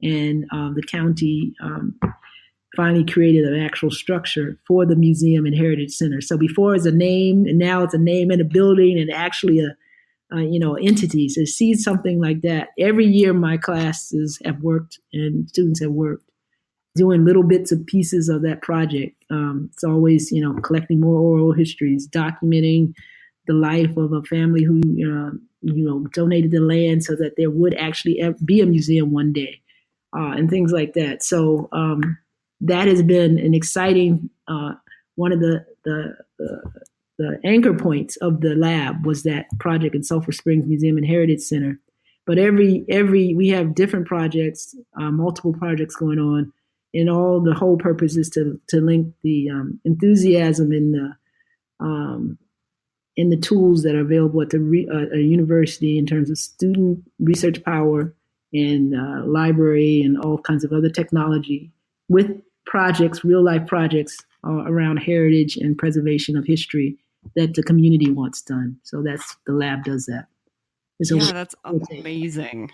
and the county finally created an actual structure for the Museum and Heritage Center. So before it's a name, and now it's a name and a building, and actually entity. So see something like that. Every year my classes have worked and students have worked doing little bits and pieces of that project. It's always, collecting more oral histories, documenting the life of a family who, donated the land so that there would actually be a museum one day, and things like that. So that has been an exciting, one of the anchor points of the lab was that project in Sulphur Springs Museum and Heritage Center. But we have different projects, multiple projects going on, and the whole purpose is to link the enthusiasm in the tools that are available at a university in terms of student research power and library and all kinds of other technology with projects, real life projects around heritage and preservation of history that the community wants done. So the lab does that. That's amazing.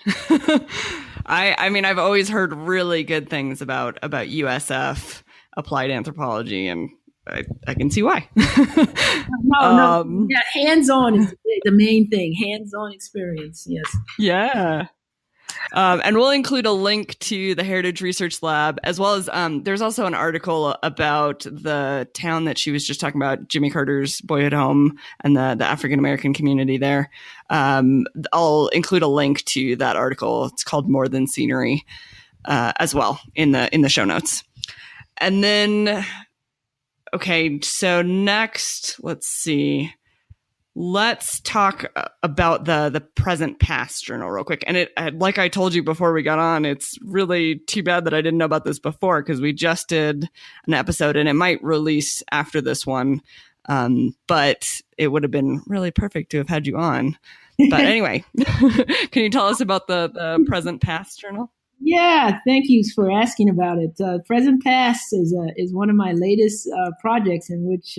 I mean, I've always heard really good things about USF applied anthropology, and I can see why. No. Yeah, hands-on is the main thing. Hands-on experience. Yes. Yeah. And we'll include a link to the Heritage Research Lab, as well as there's also an article about the town that she was just talking about, Jimmy Carter's boyhood home, and the African-American community there. I'll include a link to that article. It's called More Than Scenery, as well in the show notes. And then, okay, so next, let's see. Let's talk about the present past journal real quick. And like I told you before we got on, it's really too bad that I didn't know about this before, because we just did an episode and it might release after this one. But it would have been really perfect to have had you on. But anyway, can you tell us about the present past journal? Yeah, thank you for asking about it. Present Past is one of my latest projects, in which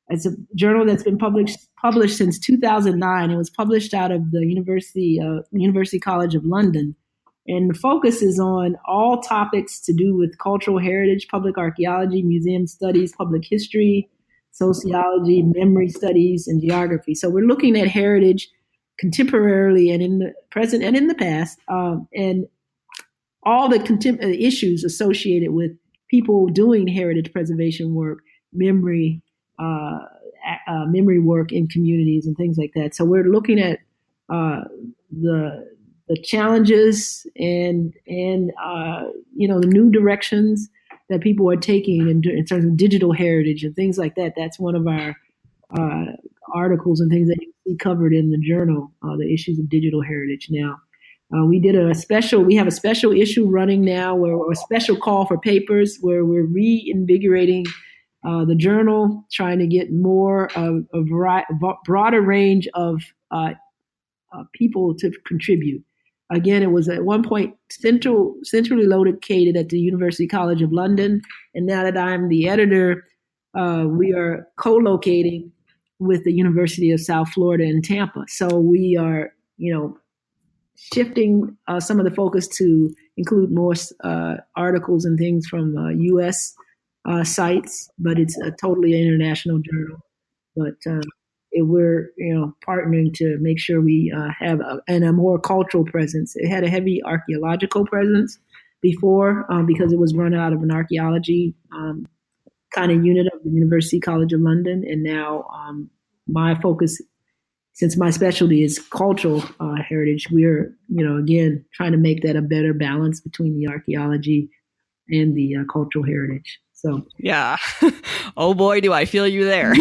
it's a journal that's been published since 2009. It was published out of the University College of London. And the focus is on all topics to do with cultural heritage, public archaeology, museum studies, public history, sociology, memory studies, and geography. So we're looking at heritage contemporarily and in the present and in the past, and all the issues associated with people doing heritage preservation work, memory work in communities and things like that. So we're looking at the challenges and the new directions that people are taking in terms of digital heritage and things like that. That's one of our articles and things that you see covered in the journal, the issues of digital heritage now. We have a special issue running now, or a special call for papers, where we're reinvigorating the journal, trying to get more of a broader range of people to contribute. Again, it was at one point centrally located at the University College of London, and now that I'm the editor, we are co-locating with the University of South Florida in Tampa. So we are, shifting some of the focus to include more articles and things from U.S. Sites, but it's a totally international journal. But we're partnering to make sure we have a more cultural presence. It had a heavy archaeological presence before because it was run out of an archaeology kind of unit of the University College of London, and now my focus, since my specialty is cultural heritage, we're again trying to make that a better balance between the archaeology and the cultural heritage. So yeah, oh boy, do I feel you there.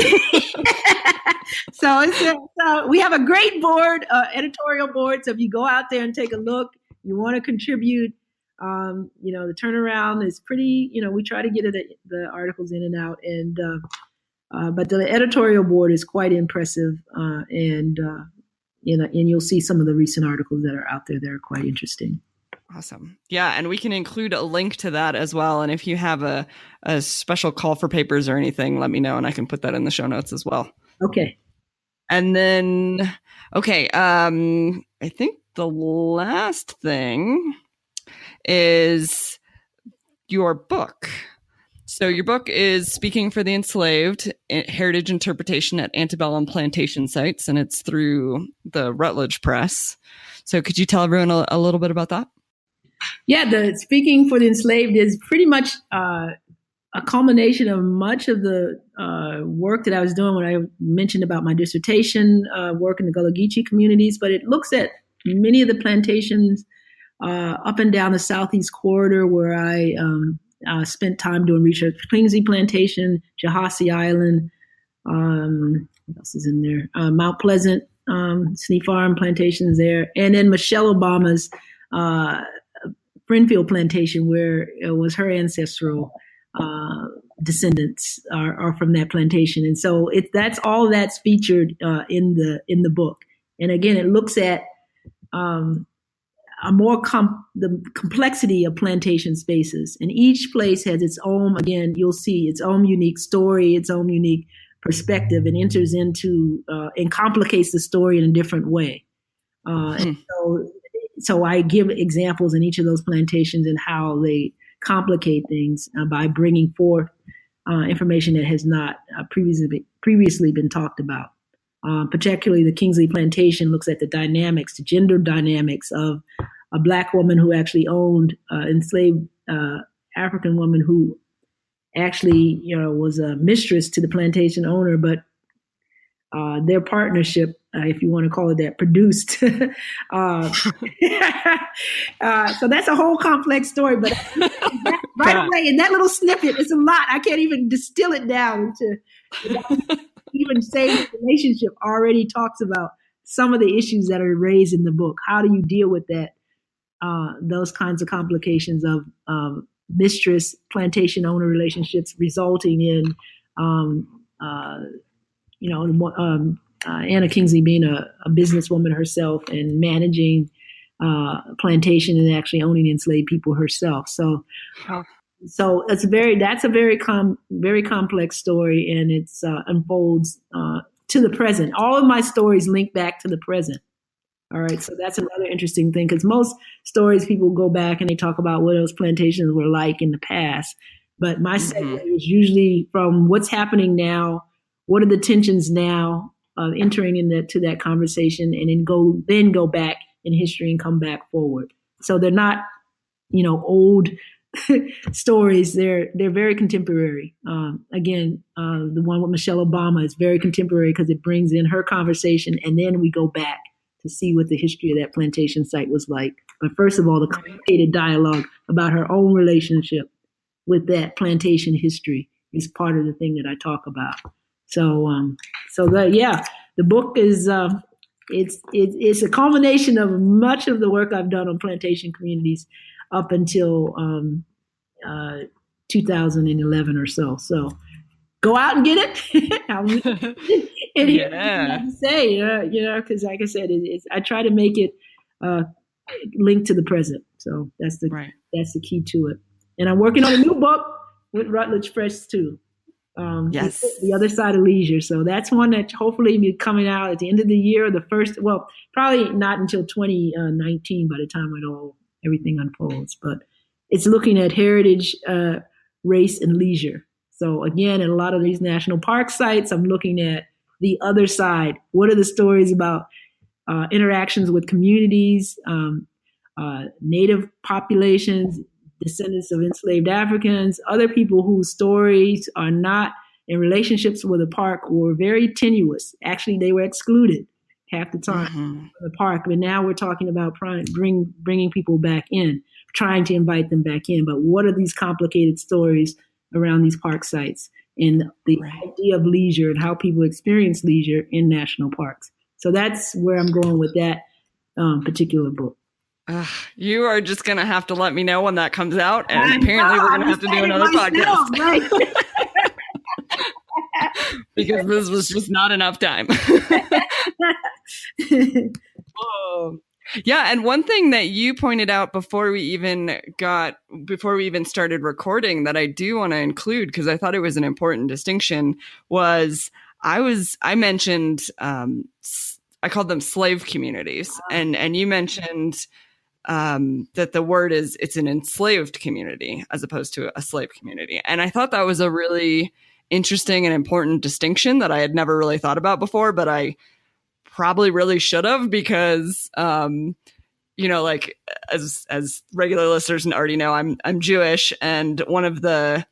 So we have a great board, editorial board. So if you go out there and take a look, you want to contribute. The turnaround is pretty. We try to get the articles in and out, and but the editorial board is quite impressive, and you'll see some of the recent articles that are out there that are quite interesting. Awesome. Yeah, and we can include a link to that as well. And if you have a special call for papers or anything, let me know, and I can put that in the show notes as well. Okay. And then, I think the last thing is your book. So your book is Speaking for the Enslaved, Heritage Interpretation at Antebellum Plantation Sites, and it's through the Routledge Press. So could you tell everyone a little bit about that? Yeah, the Speaking for the Enslaved is pretty much a culmination of much of the work that I was doing when I mentioned about my dissertation work in the Gullah Geechee communities, but it looks at many of the plantations up and down the Southeast Corridor where I spent time doing research. Kingsley Plantation, Jahasi Island, what else is in there? Mount Pleasant, Sneak Farm plantations there, and then Michelle Obama's Springfield Plantation, where it was her ancestral descendants are from that plantation, and so that's all that's featured in the book. And again, it looks at the complexity of plantation spaces, and each place has its own. Again, you'll see its own unique story, its own unique perspective, and enters into and complicates the story in a different way. And so I give examples in each of those plantations and how they complicate things by bringing forth information that has not previously been talked about. Particularly the Kingsley Plantation looks at the dynamics, the gender dynamics of a Black woman who actually owned enslaved African woman who actually was a mistress to the plantation owner, but their partnership, if you want to call it that, produced. So that's a whole complex story, but right away in that little snippet, it's a lot. I can't even distill it down into even saying the relationship already talks about some of the issues that are raised in the book. How do you deal with that? Those kinds of complications of mistress plantation owner relationships resulting in Anna Kingsley being a businesswoman herself and managing plantation and actually owning enslaved people herself. So that's a very complex story, and it's unfolds to the present. All of my stories link back to the present. All right, so that's another interesting thing, because most stories people go back and they talk about what those plantations were like in the past, but my segue is usually from what's happening now. What are the tensions now? Entering into that conversation, and then go back in history and come back forward. So they're not, old stories. They're very contemporary. Again, the one with Michelle Obama is very contemporary because it brings in her conversation, and then we go back to see what the history of that plantation site was like. But first of all, the complicated dialogue about her own relationship with that plantation history is part of the thing that I talk about. So the book is it's a culmination of much of the work I've done on plantation communities up until 2011 or so. So go out and get it. And here's what I have to say, because like I said, I try to make it linked to the present. So that's the key to it. And I'm working on a new book with Routledge Press too. Yes. The Other Side of Leisure. So that's one that hopefully will be coming out at the end of the year, probably not until 2019 by the time everything unfolds. But it's looking at heritage, race, and leisure. So again, in a lot of these national park sites, I'm looking at the other side. What are the stories about interactions with communities, native populations, descendants of enslaved Africans, other people whose stories are not in relationships with the park or very tenuous. Actually, they were excluded half the time from the park. But now we're talking about bringing people back in, trying to invite them back in. But what are these complicated stories around these park sites and the idea of leisure and how people experience leisure in national parks? So that's where I'm going with that particular book. You are just going to have to let me know when that comes out. And apparently we're going to have to do another podcast. Right? Because this was just not enough time. Yeah. And one thing that you pointed out before we even started recording that I do want to include, because I thought it was an important distinction, was I mentioned, I called them slave communities. And you mentioned that the word it's an enslaved community as opposed to a slave community. And I thought that was a really interesting and important distinction that I had never really thought about before, but I probably really should have, because, like as regular listeners already know, I'm Jewish. And one of the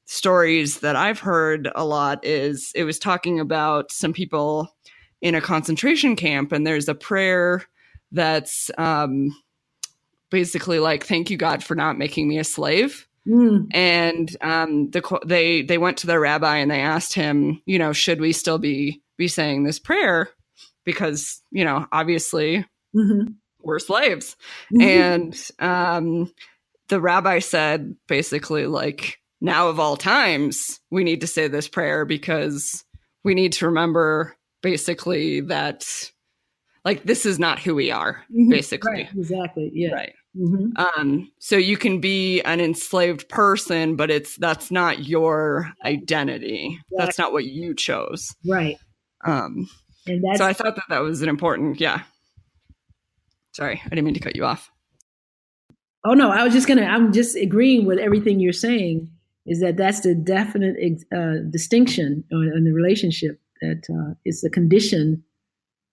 stories that I've heard a lot is it was talking about some people in a concentration camp, and there's a prayer that's basically like, "Thank you, God, for not making me a slave." And they went to their rabbi and they asked him, should we still be saying this prayer? Because, obviously we're slaves. And the rabbi said basically like, now of all times, we need to say this prayer because we need to remember basically that like this is not who we are, basically. Right, exactly. Yeah. Right. So you can be an enslaved person, but that's not your identity. Exactly. That's not what you chose. Right. And so I thought that was an important, Sorry, I didn't mean to cut you off. Oh no, I'm just agreeing with everything you're saying, is that's the definite distinction in the relationship, that it's a condition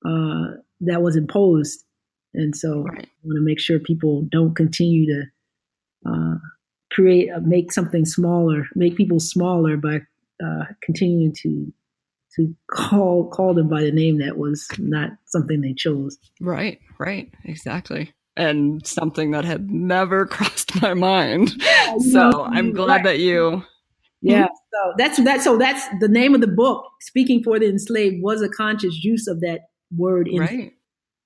that was imposed. And so I want to make sure people don't continue to make something smaller, make people smaller by continuing to call them by the name that was not something they chose. Right, exactly. And something that had never crossed my mind. So I'm glad that you. Yeah. So that's the name of the book. Speaking for the Enslaved was a conscious use of that word.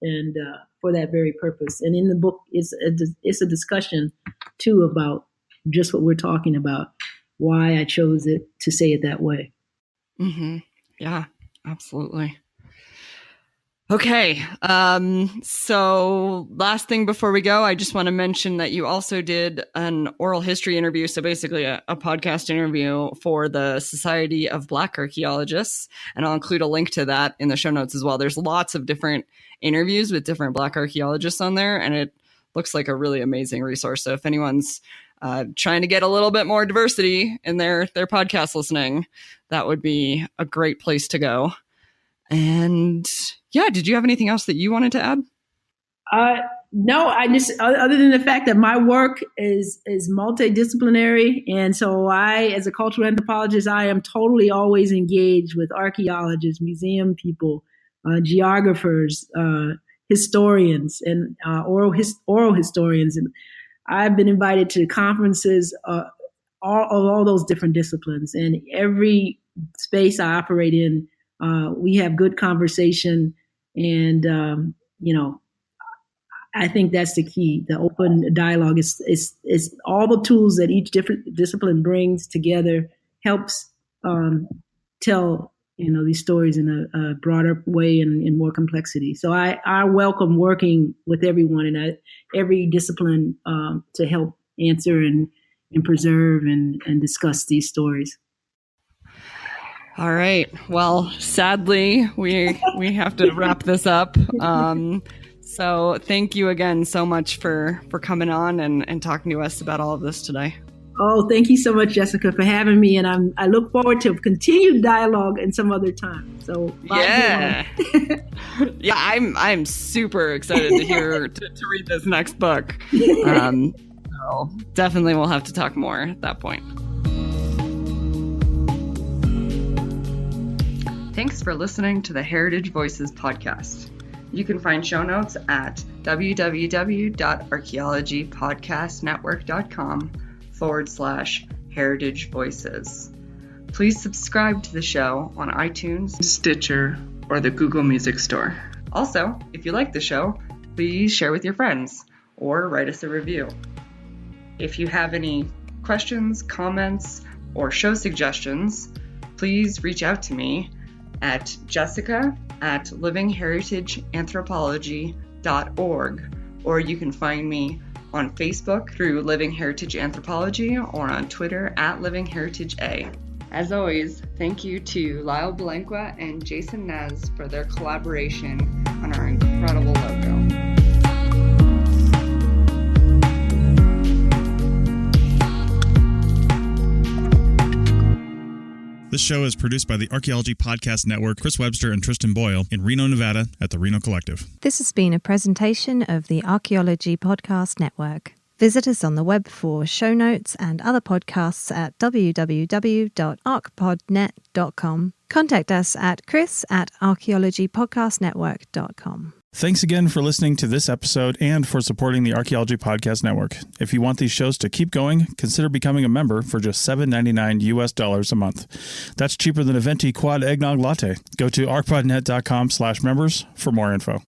And for that very purpose. And in the book, it's a discussion too about just what we're talking about, why I chose it to say it that way. Yeah, absolutely. Okay. So last thing before we go, I just want to mention that you also did an oral history interview. So basically a podcast interview for the Society of Black Archaeologists. And I'll include a link to that in the show notes as well. There's lots of different interviews with different Black archaeologists on there, and it looks like a really amazing resource. So if anyone's trying to get a little bit more diversity in their podcast listening, that would be a great place to go. And did you have anything else that you wanted to add? No, I just, other than the fact that my work is multidisciplinary. And so as a cultural anthropologist, I am totally always engaged with archaeologists, museum people, geographers, historians, and oral historians. And I've been invited to conferences all those different disciplines. And every space I operate in, we have good conversation And, I think that's the key. The open dialogue is all the tools that each different discipline brings together helps tell these stories in a broader way and in more complexity. So I welcome working with everyone and every discipline to help answer and preserve and discuss these stories. All right. Well, sadly, we have to wrap this up. So thank you again so much for coming on and talking to us about all of this today. Oh, thank you so much, Jessica, for having me. And I look forward to continued dialogue in some other time. So yeah. Yeah, I'm super excited to hear to read this next book. So definitely we'll have to talk more at that point. Thanks for listening to the Heritage Voices podcast. You can find show notes at www.archaeologypodcastnetwork.com/Heritage Voices. Please subscribe to the show on iTunes, Stitcher, or the Google Music Store. Also, if you like the show, please share with your friends or write us a review. If you have any questions, comments, or show suggestions, please reach out to me at jessica@livingheritageanthropology.org, or you can find me on Facebook through Living Heritage Anthropology or on Twitter @LivingHeritageA. As always, thank you to Lyle Belenqua and Jason Nez for their collaboration on our incredible logo. This show is produced by the Archaeology Podcast Network, Chris Webster and Tristan Boyle in Reno, Nevada at the Reno Collective. This has been a presentation of the Archaeology Podcast Network. Visit us on the web for show notes and other podcasts at www.archpodnet.com. Contact us at chris@archaeologypodcastnetwork.com. Thanks again for listening to this episode and for supporting the Archaeology Podcast Network. If you want these shows to keep going, consider becoming a member for just $7.99 US a month. That's cheaper than a venti quad eggnog latte. Go to archpodnet.com/members for more info.